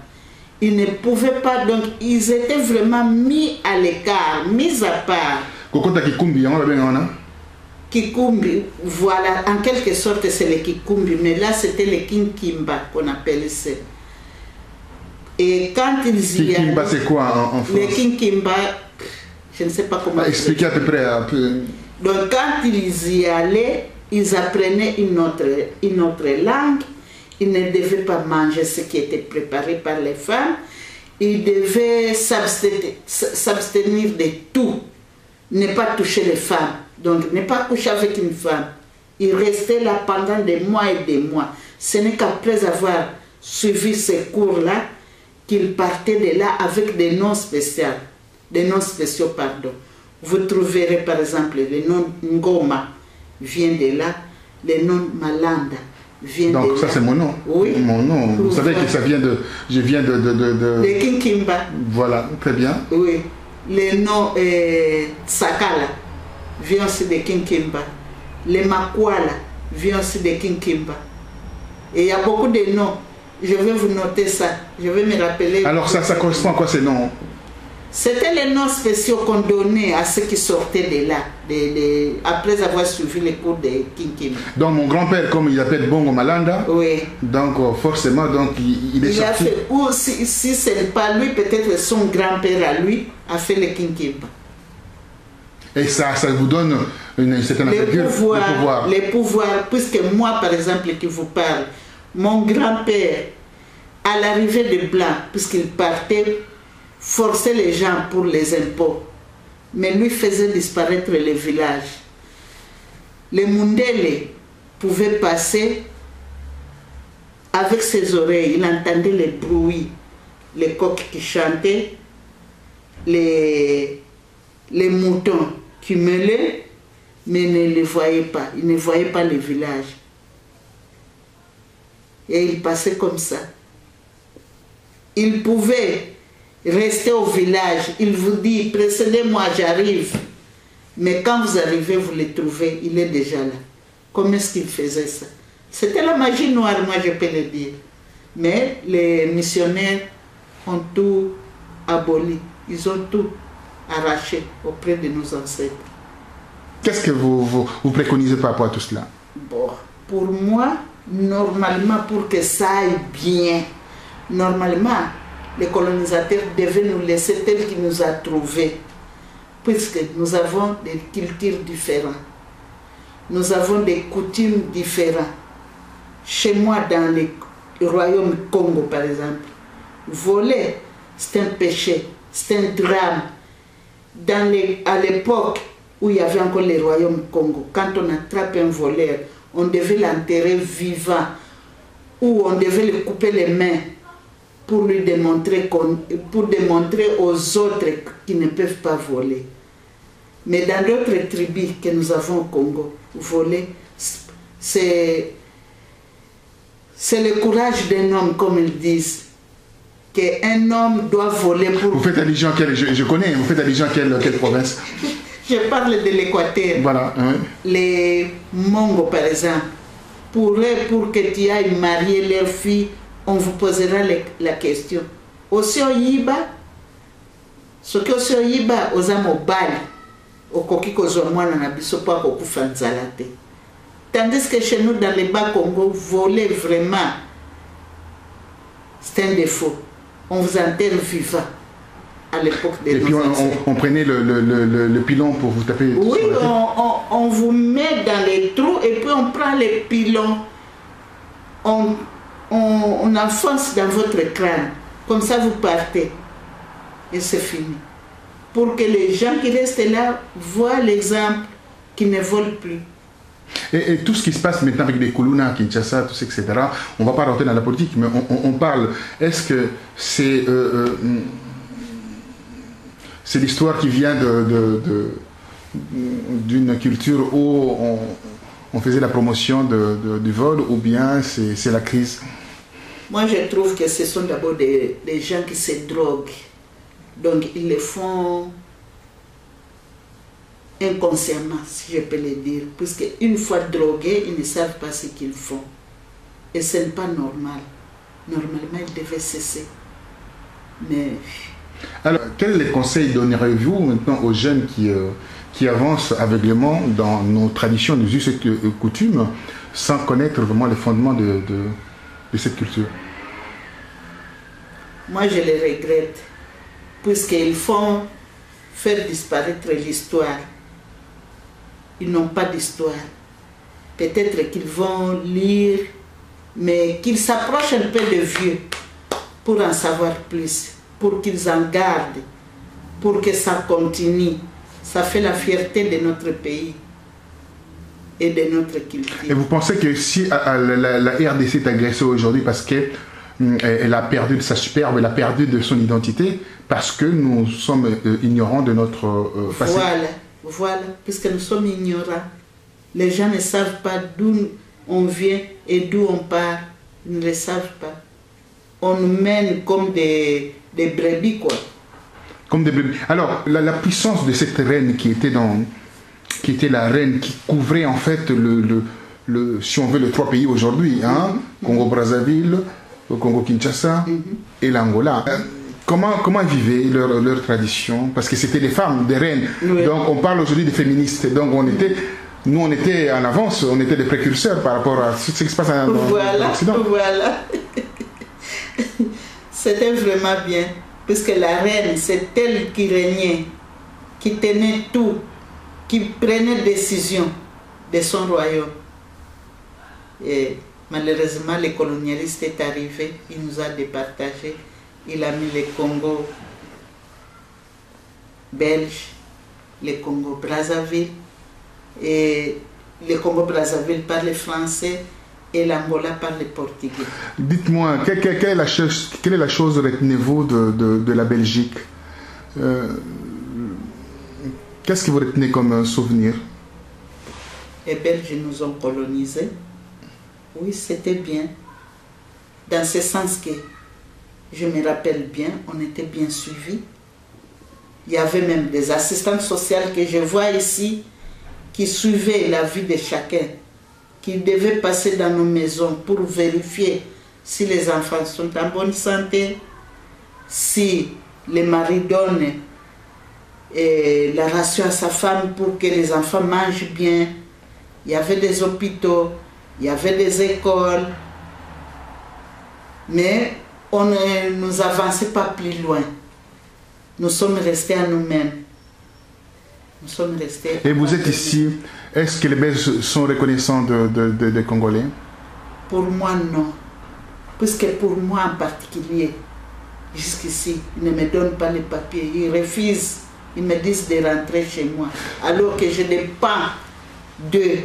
Ils ne pouvaient pas, donc ils étaient vraiment mis à l'écart, mis à part. Kikumbi, voilà, en quelque sorte c'est le Kikumbi, mais là c'était le Kinkimba qu'on appelait ça. Et quand ils y allaient... Kinkimba c'est quoi en France? Le Kinkimba, je ne sais pas comment... Expliquez à peu près un peu. Donc quand ils y allaient, ils apprenaient une autre langue. Ils ne devaient pas manger ce qui était préparé par les femmes. Ils devaient s'abstenir de tout. Ne pas toucher les femmes. Donc ne pas coucher avec une femme. Ils restaient là pendant des mois et des mois. Ce n'est qu'après avoir suivi ces cours-là qu'ils partaient de là avec des noms spéciaux. Des noms spéciaux, pardon. Vous trouverez par exemple le nom Ngoma vient de là, le nom Malanda vient de là. Donc ça c'est mon nom. Oui. Mon nom. Vous savez que ça vient de... Je viens de... Le Kinkimba. Voilà, très bien. Oui. Le nom Sakala vient aussi de Kinkimba. Le Makwala vient aussi de Kinkimba. Et il y a beaucoup de noms. Je vais vous noter ça. Je vais me rappeler. Alors ça correspond à quoi ces noms? C'était les noms spéciaux qu'on donnait à ceux qui sortaient de là, après avoir suivi les cours de Kinkimba. Donc mon grand-père, comme il appelle Bongo Malanda, oui. Donc forcément, donc, il est sorti. A fait, ou si ce n'est pas lui, peut-être son grand-père à lui a fait le Kinkimba. Et ça vous donne une certaine pouvoir. Les pouvoirs, puisque moi, par exemple, qui vous parle, mon grand-père, à l'arrivée des Blancs, puisqu'il partait forçait les gens pour les impôts, mais lui faisait disparaître les villages. Les Mundele pouvaient passer avec ses oreilles, il entendait les bruits, les coqs qui chantaient, les moutons qui meulaient, mais ne les voyait pas, il ne voyait pas les villages. Et il passait comme ça. Il pouvait rester au village, il vous dit, précédez-moi, j'arrive. Mais quand vous arrivez, vous le trouvez, il est déjà là. Comment est-ce qu'il faisait ça? C'était la magie noire, moi je peux le dire. Mais les missionnaires ont tout aboli, ils ont tout arraché auprès de nos ancêtres. Qu'est-ce que vous préconisez par rapport à tout cela? Bon, pour moi, normalement, pour que ça aille bien, normalement, les colonisateurs devaient nous laisser tel qu'ils nous ont trouvés, puisque nous avons des cultures différentes, nous avons des coutumes différentes. Chez moi, dans le royaume Congo, par exemple, voler, c'est un péché, c'est un drame. À l'époque où il y avait encore le royaume Congo, quand on attrape un voleur, on devait l'enterrer vivant, ou on devait lui couper les mains pour lui démontrer, pour démontrer aux autres qui ne peuvent pas voler. Mais dans d'autres tribus que nous avons au Congo, voler, c'est le courage d'un homme, comme ils disent, qu'un homme doit voler pour... Vous faites allusion à quelle... Je connais, vous faites allusion à quelle province? Je parle de l'Équateur. Voilà. Oui. Les Mongos, par exemple, pour que tu ailles marier leur fille, on vous posera la question. Aussi au Yiba, ce que aussi au Yiba, aux amobali, au kokiko zomwana na biso pa kokufa nzala te. Tandis que chez nous, dans les bas Congo, voler vraiment, c'est un défaut. On vous enterre vivant à l'époque des... Et puis on prenait le pilon pour vous taper. Oui, on vous met dans les trous et puis on prend les pilons. On enfonce dans votre crâne. Comme ça, vous partez. Et c'est fini. Pour que les gens qui restent là voient l'exemple, qu'ils ne volent plus. Et tout ce qui se passe maintenant avec les Kuluna, Kinshasa, tout ça, etc., on ne va pas rentrer dans la politique, mais on parle. Est-ce que c'est l'histoire qui vient d'une culture où on faisait la promotion du vol, ou bien c'est la crise? Moi, je trouve que ce sont d'abord des gens qui se droguent. Donc, ils le font inconsciemment, si je peux le dire. Puisque une fois drogués, ils ne savent pas ce qu'ils font. Et ce n'est pas normal. Normalement, ils devaient cesser. Mais... Alors, quels conseils donnerez-vous maintenant aux jeunes qui avancent aveuglément dans nos traditions, nos us et coutumes, sans connaître vraiment les fondements de cette culture? Moi, je les regrette, puisqu'ils font faire disparaître l'histoire. Ils n'ont pas d'histoire. Peut-être qu'ils vont lire, mais qu'ils s'approchent un peu de vieux pour en savoir plus, pour qu'ils en gardent, pour que ça continue. Ça fait la fierté de notre pays et de notre culture. Et vous pensez que si la RDC est agressée aujourd'hui parce qu'elle a perdu de sa superbe, elle a perdu de son identité, parce que nous sommes ignorants de notre passé? Voilà, puisque nous sommes ignorants. Les gens ne savent pas d'où on vient et d'où on part. Ils ne le savent pas. On nous mène comme des brebis, quoi. Comme des brebis. Alors, la puissance de cette reine qui était la reine qui couvrait en fait si on veut, les trois pays aujourd'hui, hein, Congo-Brazzaville, Congo-Kinshasa et l'Angola. Comment vivaient leur tradition? Parce que c'était des femmes, des reines. Oui. Donc on parle aujourd'hui des féministes. Donc nous on était en avance, on était des précurseurs par rapport à ce qui se passe dans l'Occident. Voilà. C'était vraiment bien. Puisque la reine, c'est elle qui régnait, qui tenait tout, qui prenait décision de son royaume. Et malheureusement, le colonialiste est arrivé, il nous a départagés, il a mis le Congo belge, le Congo-Brazzaville. Et le Congo-Brazzaville parle français et l'Angola parle portugais. Dites-moi, quelle est la chose retenez-vous de la Belgique? Qu'est-ce que vous retenez comme souvenir? Les Belges nous ont colonisés. Oui, c'était bien. Dans ce sens que, je me rappelle bien, on était bien suivis. Il y avait même des assistantes sociales que je vois ici qui suivaient la vie de chacun, qui devaient passer dans nos maisons pour vérifier si les enfants sont en bonne santé, si le mari donne la ration à sa femme pour que les enfants mangent bien. Il y avait des hôpitaux, il y avait des écoles, mais on ne nous avançait pas plus loin. Nous sommes restés à nous-mêmes. Nous sommes restés. Et vous êtes ici, est-ce que les Belges sont reconnaissants des Congolais? Pour moi, non. Puisque pour moi en particulier, jusqu'ici, ils ne me donnent pas les papiers, ils refusent, ils me disent de rentrer chez moi, alors que je dépends d'eux.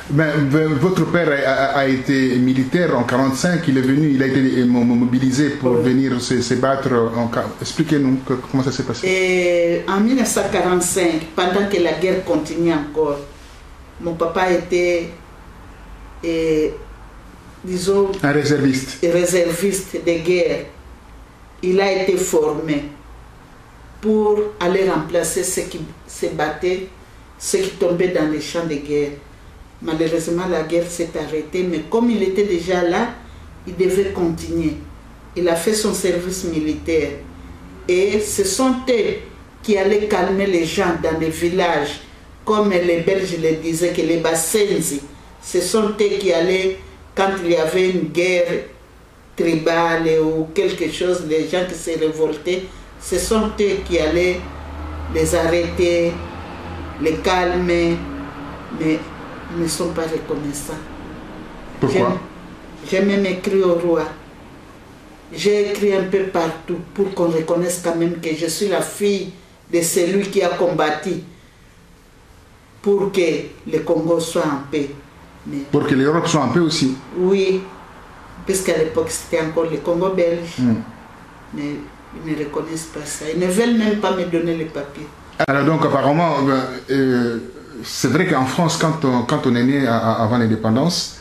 Ben, votre père a été militaire en 1945, il est venu, il a été mobilisé pour venir se battre. Expliquez-nous comment ça s'est passé. Et en 1945, pendant que la guerre continuait encore, mon papa était, disons, un réserviste de guerre. Il a été formé pour aller remplacer ceux qui se battaient, ceux qui tombaient dans les champs de guerre. Malheureusement, la guerre s'est arrêtée, mais comme il était déjà là, il devait continuer. Il a fait son service militaire. Et ce sont eux qui allaient calmer les gens dans les villages, comme les Belges le disaient, que les Bassenzi. Ce sont eux qui allaient, quand il y avait une guerre tribale ou quelque chose, les gens qui se révoltaient, ce sont eux qui allaient les arrêter, les calmer, mais ils ne sont pas reconnaissants. Pourquoi? J'ai même écrit au roi. J'ai écrit un peu partout pour qu'on reconnaisse quand même que je suis la fille de celui qui a combattu pour que le Congo soit en paix. Mais, pour que l'Europe soit en paix aussi. Oui, puisqu'à l'époque c'était encore le Congo belge. Mais ils ne reconnaissent pas ça. Ils ne veulent même pas me donner les papiers. Alors donc apparemment, c'est vrai qu'en France, quand on est né avant l'indépendance,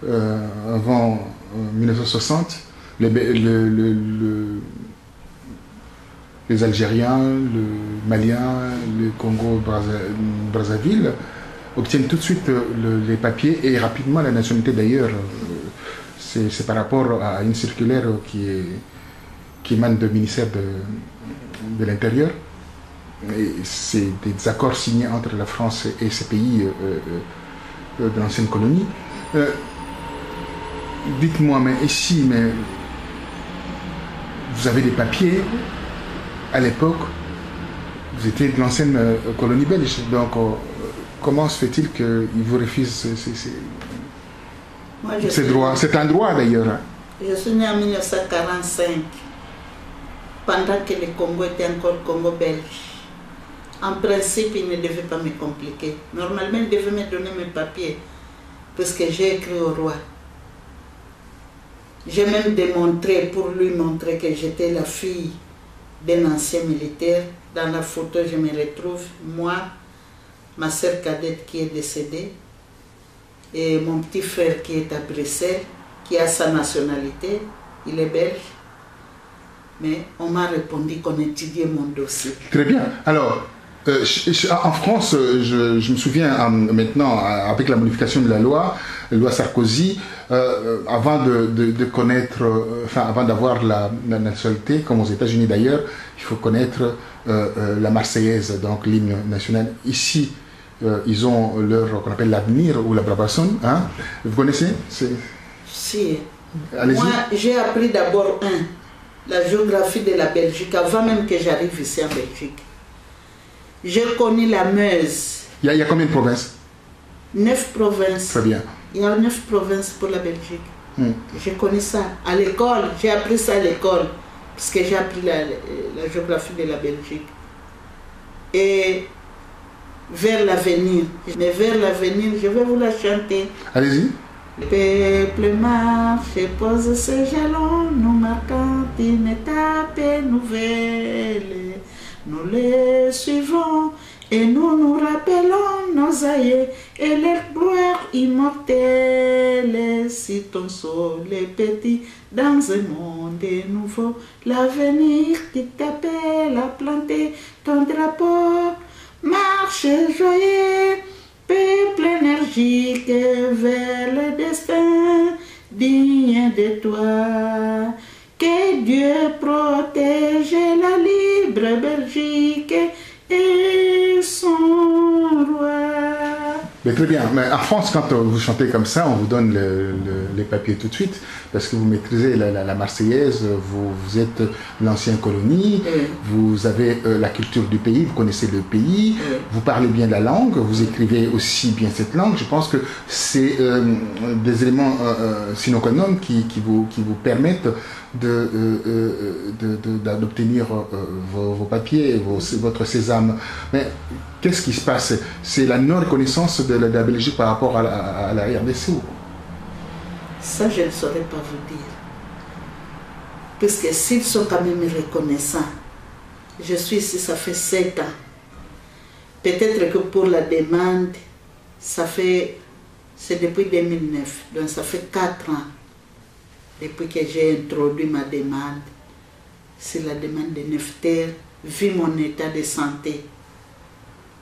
avant 1960, les Algériens, le Maliens, le Congo-Brazzaville obtiennent tout de suite les papiers et rapidement la nationalité d'ailleurs. C'est par rapport à une circulaire qui émane du ministère de l'Intérieur. C'est des accords signés entre la France et ces pays de l'ancienne colonie. Dites-moi, mais ici, vous avez des papiers à l'époque, vous étiez de l'ancienne colonie belge, donc comment se fait-il qu'ils vous refusent ces droits? C'est un droit d'ailleurs. Hein. Je suis né en 1945, pendant que le Congo était encore Congo belge. En principe, il ne devait pas me compliquer. Normalement, il devait me donner mes papiers, parce que j'ai écrit au roi. J'ai même démontré, pour lui montrer que j'étais la fille d'un ancien militaire. Dans la photo, je me retrouve, moi, ma sœur cadette qui est décédée, et mon petit frère qui est à Bruxelles, qui a sa nationalité, il est belge. Mais on m'a répondu qu'on étudiait mon dossier. Très bien. Alors, en France, je me souviens maintenant, avec la modification de la loi Sarkozy, avant de connaître, avant d'avoir la nationalité, comme aux États-Unis d'ailleurs, il faut connaître la Marseillaise, donc l'hymne national. Ici, ils ont leur, qu'on appelle l'avenir ou la Brabançonne. Hein? Vous connaissez? Si. Moi, j'ai appris d'abord la géographie de la Belgique, avant même que j'arrive ici en Belgique. J'ai connu la Meuse. Il y a combien de provinces? 9 provinces. Très bien. Il y a 9 provinces pour la Belgique. J'ai connu ça à l'école, j'ai appris ça à l'école, parce que j'ai appris la géographie de la Belgique. et vers l'avenir. Mais vers l'avenir, je vais vous la chanter. Allez-y. Le peuple marche et pose ses jalons, nous marquant une étape nouvelle. Nous les suivons et nous nous rappelons nos aïeux et leur gloire immortelle. Si ton sol est petit dans un monde nouveau, l'avenir qui t'appelle à planter ton drapeau. Marche joyeux, peuple énergique vers le destin digne de toi. Que Dieu protège la libre Belgique et son roi. Mais très bien, mais en France, quand vous chantez comme ça, on vous donne les papiers tout de suite, parce que vous maîtrisez la Marseillaise, vous êtes l'ancienne colonie, vous avez la culture du pays, vous connaissez le pays, vous parlez bien la langue, vous écrivez aussi bien cette langue. Je pense que c'est des éléments sine qua non qui vous permettent d'obtenir vos papiers, votre sésame. Mais qu'est-ce qui se passe? C'est la non-reconnaissance de la Belgique par rapport à la RDC? Ça, je ne saurais pas vous dire. Parce que s'ils sont quand même reconnaissants, je suis ici, ça fait 7 ans. Peut-être que pour la demande, c'est depuis 2009, donc ça fait 4 ans. Depuis que j'ai introduit ma demande, c'est la demande de Neftère, vu mon état de santé.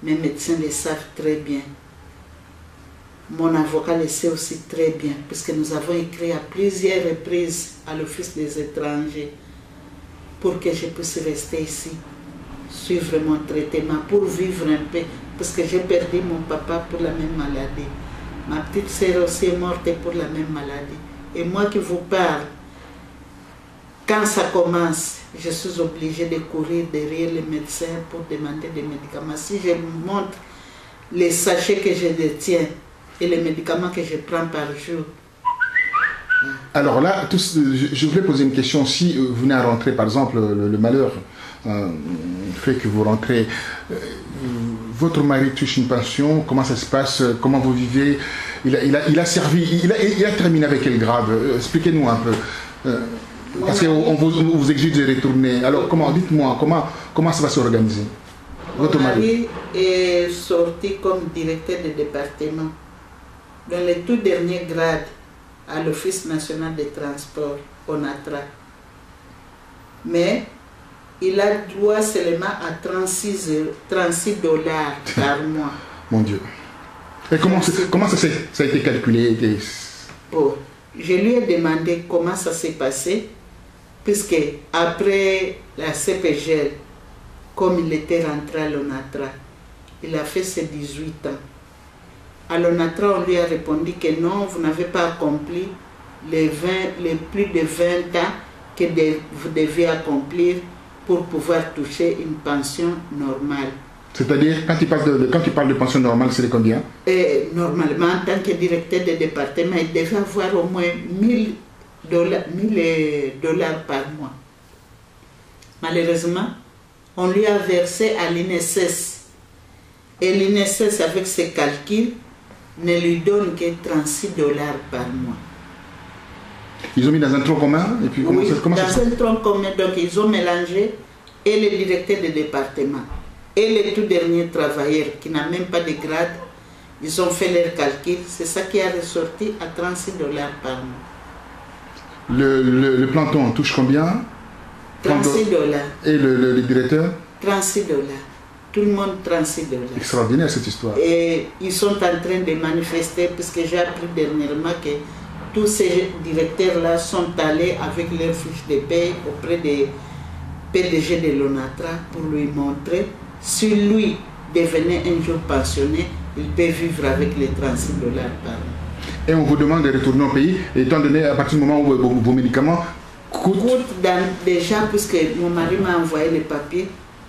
Mes médecins le savent très bien. Mon avocat le sait aussi très bien, puisque nous avons écrit à plusieurs reprises à l'Office des étrangers pour que je puisse rester ici, suivre mon traitement, pour vivre un peu, parce que j'ai perdu mon papa pour la même maladie. Ma petite sœur aussi est morte pour la même maladie. Et moi qui vous parle, quand ça commence, je suis obligée de courir derrière les médecins pour demander des médicaments. Si je vous montre les sachets que je détiens et les médicaments que je prends par jour. Alors là, je voulais poser une question. Si vous venez à rentrer, par exemple, le malheur fait que vous rentrez, votre mari touche une pension, comment ça se passe, comment vous vivez? Il a servi, il a terminé avec quel grade? Expliquez-nous un peu. Parce qu'on vous exige de retourner. Alors, dites-moi, comment ça va s'organiser? Votre mari est sorti comme directeur de département dans les tout derniers grades à l'Office national des transports, ONATRA. Mais il a droit seulement à 36 dollars par mois. Mon Dieu. Et comment ça a été calculé? Bon, je lui ai demandé comment ça s'est passé, puisque après la CPGL, comme il était rentré à l'ONATRA, il a fait ses 18 ans. À l'ONATRA, on lui a répondu que non, vous n'avez pas accompli les plus de 20 ans que vous deviez accomplir pour pouvoir toucher une pension normale. C'est-à-dire, quand tu parles de pension normale, c'est de combien? Normalement, en tant que directeur de département, il devait avoir au moins 1000 dollars par mois. Malheureusement, on lui a versé à l'INSS. Et l'INSS, avec ses calculs, ne lui donne que 36 dollars par mois. Ils ont mis dans un tronc commun et puis dans un tronc commun, donc ils ont mélangé et le directeur de département et les tout derniers travailleurs qui n'ont même pas de grade, ils ont fait leur calcul, c'est ça qui a ressorti à 36 dollars par mois. Le planton touche combien? 36 dollars. Et le directeur? 36 dollars. Tout le monde 36 dollars. Extraordinaire cette histoire. Et ils sont en train de manifester, puisque j'ai appris dernièrement que tous ces directeurs-là sont allés avec leurs fiches de paie auprès des PDG de l'ONATRA pour lui montrer si lui devenait un jour pensionné, il peut vivre avec les 36 dollars par an. Et on vous demande de retourner au pays, étant donné à partir du moment où vos médicaments coûtent déjà, puisque mon mari m'a envoyé les papiers,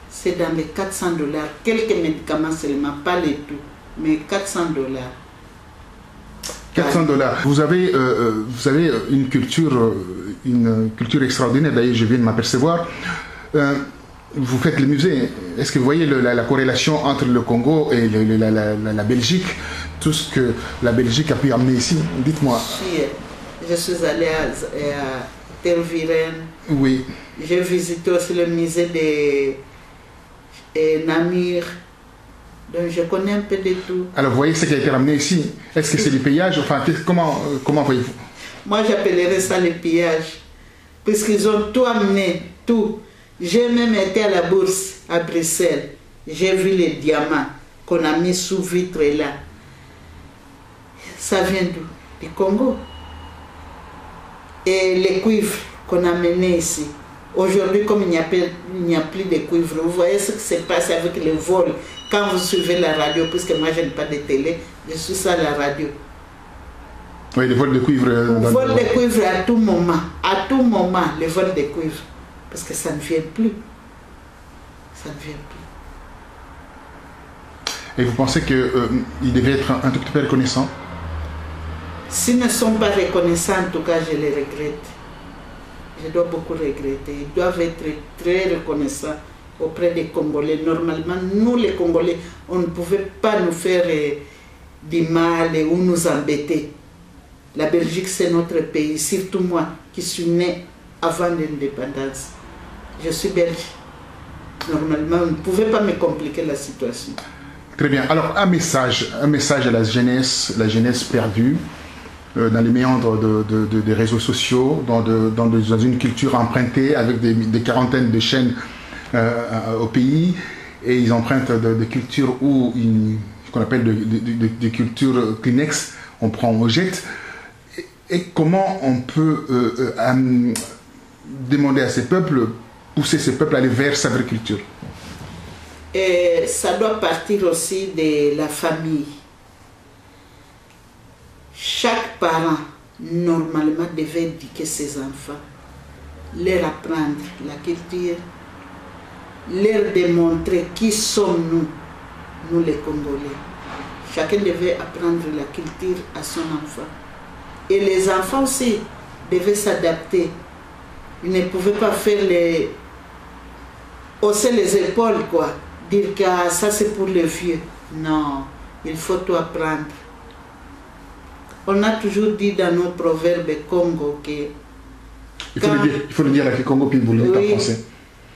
c'est dans les 400 dollars. Quelques médicaments seulement, pas les tout, mais 400 dollars. 400 dollars. Vous avez une culture extraordinaire, d'ailleurs je viens de m'apercevoir. vous faites le musée. Est-ce que vous voyez la corrélation entre le Congo et la Belgique, tout ce que la Belgique a pu amener ici? Dites-moi. Je suis allée à Tervuren. Oui. J'ai visité aussi le musée de Namur. Donc je connais un peu de tout. Alors vous voyez ce qui a été ramené ici. Est-ce que c'est du pillage? Enfin, comment voyez-vous? Moi j'appellerais ça le pillage. Puisqu'ils ont tout amené, tout. J'ai même été à la bourse à Bruxelles. J'ai vu les diamants qu'on a mis sous vitre là. Ça vient d'où? Du Congo. Et les cuivres qu'on a menés ici. Aujourd'hui, comme il n'y a plus de cuivre, vous voyez ce qui se passe avec les vols. Quand vous suivez la radio, puisque moi je n'ai pas de télé, je suis ça à la radio. Oui, les vols de cuivre. Le vol de cuivre à tout moment, le vol de cuivre. Parce que ça ne vient plus. Ça ne vient plus. Et vous pensez qu'ils devaient être un tout petit peu reconnaissants? S'ils ne sont pas reconnaissants, en tout cas, je les regrette. Je dois beaucoup regretter. Ils doivent être très reconnaissants auprès des Congolais. Normalement, nous les Congolais, on ne pouvait pas nous faire du mal ou nous embêter. La Belgique, c'est notre pays, surtout moi qui suis né avant l'indépendance. Je suis belge. Normalement, on ne pouvait pas me compliquer la situation. Très bien. Alors, un message à la jeunesse perdue, dans les méandres des réseaux sociaux, dans une culture empruntée avec des quarantaines de chaînes au pays, et ils empruntent de cultures qu'on appelle des cultures Kleenex, on prend, on jette. Et comment on peut demander à ces peuples, pousser ces peuples à aller vers sa vraie culture? Et ça doit partir aussi de la famille. Chaque parent, normalement, devait éduquer ses enfants, leur apprendre la culture, leur démontrer qui sommes nous les Congolais. Chacun devait apprendre la culture à son enfant. Et les enfants aussi devaient s'adapter. Ils ne pouvaient pas faire hausser les épaules, quoi. Dire que ça c'est pour les vieux. Non, il faut tout apprendre. On a toujours dit dans nos proverbes Congo que... Il faut le dire avec le Congo, puis vous le dites en français.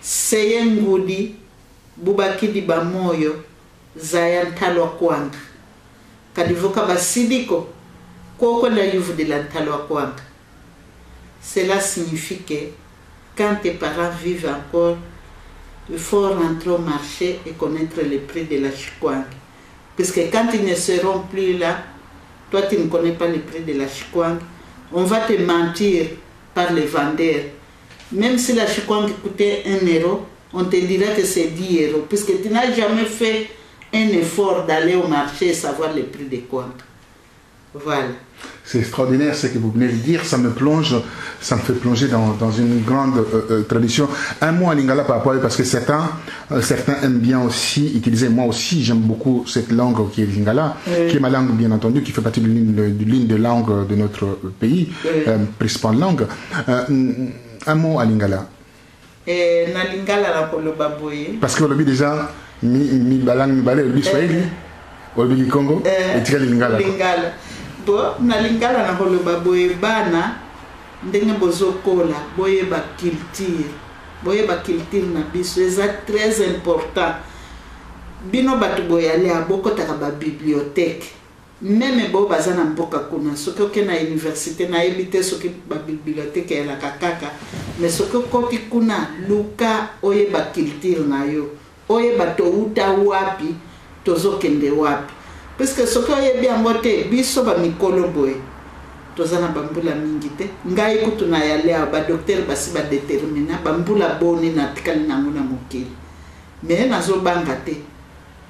Seyengudi, Bubakidi Bamoyo, Zayan Talwa Kwanga. Kadivoka Basidiko, Koko na Yuvu de la Talwa Kwanga. Cela signifie que quand tes parents vivent encore, il faut rentrer au marché et connaître le prix de la chikwang. Puisque quand ils ne seront plus là, toi tu ne connais pas le prix de la chikwang, on va te mentir par les vendeurs. Même si la chikwang coûtait 1 euro, on te dira que c'est 10 euros, puisque tu n'as jamais fait un effort d'aller au marché et savoir le prix des kwang. Voilà. C'est extraordinaire ce que vous venez de dire, ça me fait plonger dans une grande tradition. Un mot en lingala par rapport, parce que certains aiment bien aussi utiliser, moi aussi j'aime beaucoup cette langue qui est lingala, qui est ma langue bien entendu, qui fait partie de l'une des langues de notre pays, principale langue. Un mot en lingala. Na lingala la koloba boye. Parce que le déjà, mi balang mi balé, le Swahili, le Congo, et tu as lingala. Bon, na lingala na koloba boye bana ndenge bozokola boyeba culture na biso eza très important. Bino batu boyale abokotaka ba bibliothèque même bo baza na mboka kuna soki oke na université na ebite soki ba bibliothèque ya la kakaka mais soki okoti kuna luka oyeba culture na yo oyeba touta wapi tozokende wapi. Parce que ce que bien voté, biso ba mikolo boy, tozana bambula mingi te. Ngai kutu na yale ba docteur basi ba déterminer bambula boni na tikali na nguna mokili. Mais nazo banga te.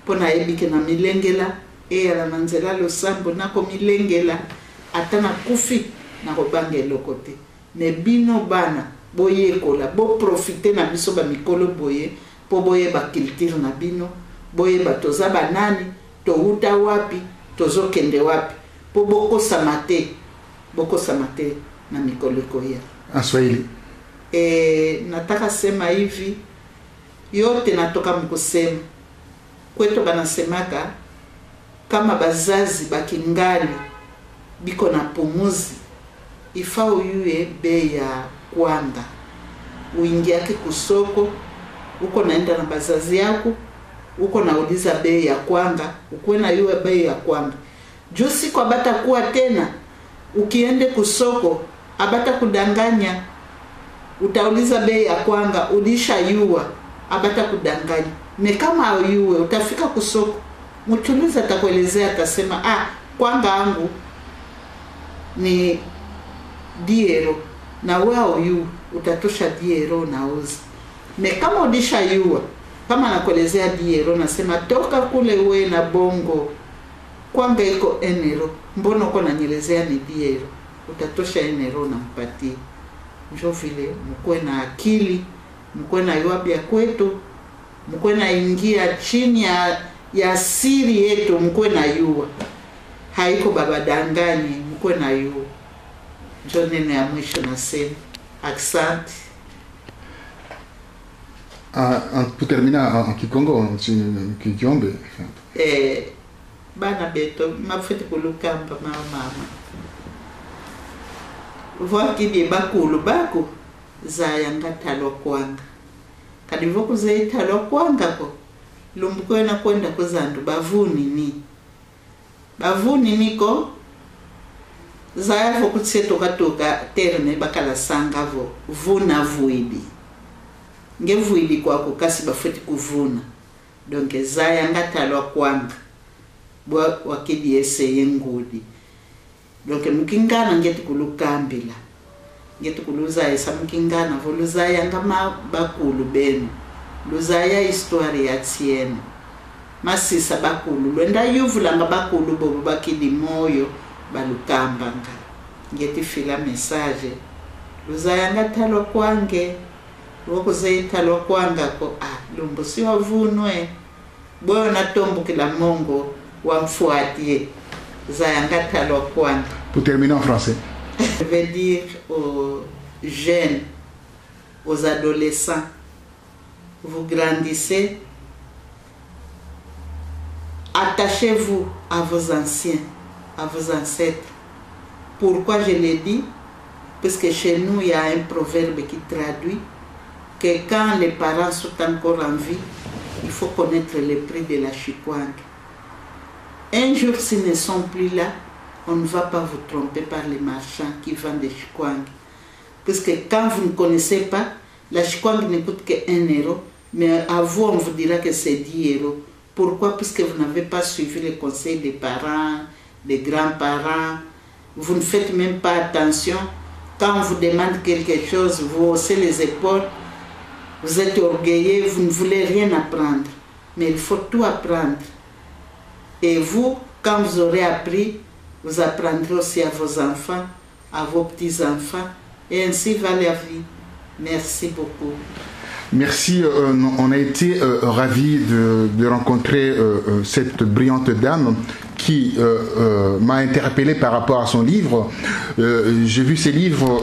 Pona ebike na milengela e ya na nzela lo sambo na ko milengela atana kufi na ko bangelo côté. Mais bino bana boye kola bo profiter na biso ba mikolo boye po boye ba culture na bino, boye ba toza banani. Touta wapi, tozokende wapi, po boko samate na mikolo koya. En Swahili. Nataka sema hivi, yote natoka mkusema. Kwetu banasemaka kama bazazi bakingali biko na pumuzi, ifa uyue bei ya kwanga. Uingiake kusoko, uko naenda na bazazi yako, uko nauliza bei ya kwanga, ukuwe na yue bei ya kwanga. Juu siku abata kuwa tena, ukiende kusoko, abata kudanganya, utauliza bei ya kwanga, ulisha yua, abata kudanganya. Me kama ayue, utafika kusoko, mchuliza atakuelezea, atasema, kwanga angu ni €10, na wao yu utatosha €10 nauza. Me kama ulisha yua, kama nakuelezea €10, nasema toka kule uwe na bongo, kwanga iko €1, mbona uko nanyelezea ni €10, utatosha €1 na mpatie. Njo vile mkuwe na akili, mkuwe na yuabi ya kwetu, mkuwe na ingia chini ya siri yetu, mkuwe na yua. Haiko babadanganye, mkuwe na yua. Njo nene ya mwisho nasema. Asante. Pour terminer en Kikongo, Kikiombe. Bana beto, mafeti kulukamba mama. Vakidi bakulu bako zayanga talo kwanga. Kadivo kuzei talo kwanga ko. Lumbuko na kwenda kuzandu bavuni ni. Bavuni niko zaya vo kutseto katoka terne bakala sanga vo vuna vuidi. Nge vuidi kwako kasi bafeti kuvuna. Donc zaya ngatalo kwanga. Bwa wakidi ese ngudi. Donc mukingana ngeti kulukambila. Ngeti kuluza esa mukingana voluza yanga bakulu benu. Luzaya histoire ya tiene. Masisa bakulu lwenda yuvula nga bakulu bobo bakidi moyo balukambanga. Ngeti fila message. Luzaya ngatalo kwange. Woko zeitalo kwanga ko lumbo si wavunwe. Bwa na tombo kila mongo wamfuatie. Pour terminer en français. Je vais dire aux jeunes, aux adolescents, vous grandissez, attachez-vous à vos anciens, à vos ancêtres. Pourquoi je l'ai dit? Parce que chez nous, il y a un proverbe qui traduit que quand les parents sont encore en vie, il faut connaître le prix de la chikwang. Un jour, s'ils ne sont plus là, on ne va pas vous tromper par les marchands qui vendent des chikwang. Parce que quand vous ne connaissez pas, la chikwang ne coûte que €1, mais à vous, on vous dira que c'est €10. Pourquoi? Parce que vous n'avez pas suivi les conseils des parents, des grands-parents. Vous ne faites même pas attention. Quand on vous demande quelque chose, vous haussez les épaules, vous êtes orgueilleux, vous ne voulez rien apprendre. Mais il faut tout apprendre. Et vous, quand vous aurez appris, vous apprendrez aussi à vos enfants, à vos petits-enfants, et ainsi va la vie. Merci beaucoup. Merci, on a été ravis de rencontrer cette brillante dame qui m'a interpellé par rapport à son livre. J'ai vu ces livres,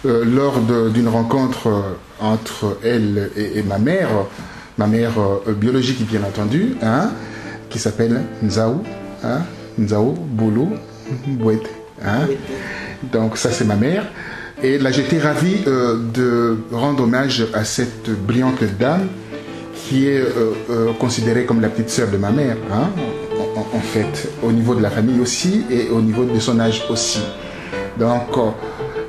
lors d'une rencontre entre elle et ma mère biologique bien entendu, hein, qui s'appelle Nzao, hein, Nzao Boulou Bouet, hein. Donc ça c'est ma mère. Et là j'étais ravi de rendre hommage à cette brillante dame qui est considérée comme la petite sœur de ma mère, hein, en fait, au niveau de la famille aussi et au niveau de son âge aussi. Donc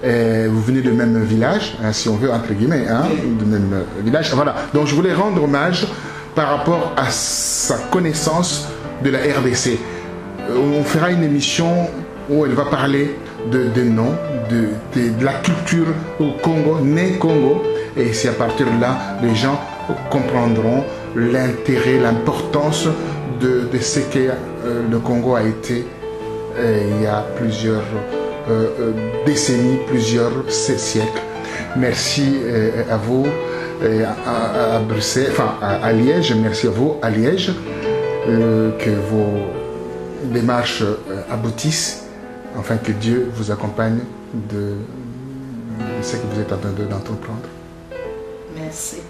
vous venez du même village, hein, si on veut, entre guillemets, hein, du même village. Voilà. Donc je voulais rendre hommage par rapport à sa connaissance de la RDC. On fera une émission où elle va parler de noms, de la culture au Congo, né Congo. Et c'est à partir de là, les gens comprendront l'intérêt, l'importance de ce que le Congo a été il y a plusieurs décennies, plusieurs siècles. Merci à vous à Bruxelles, enfin à Liège, merci à vous à Liège, que vos démarches aboutissent, enfin que Dieu vous accompagne de ce que vous êtes en train d'entreprendre. Merci.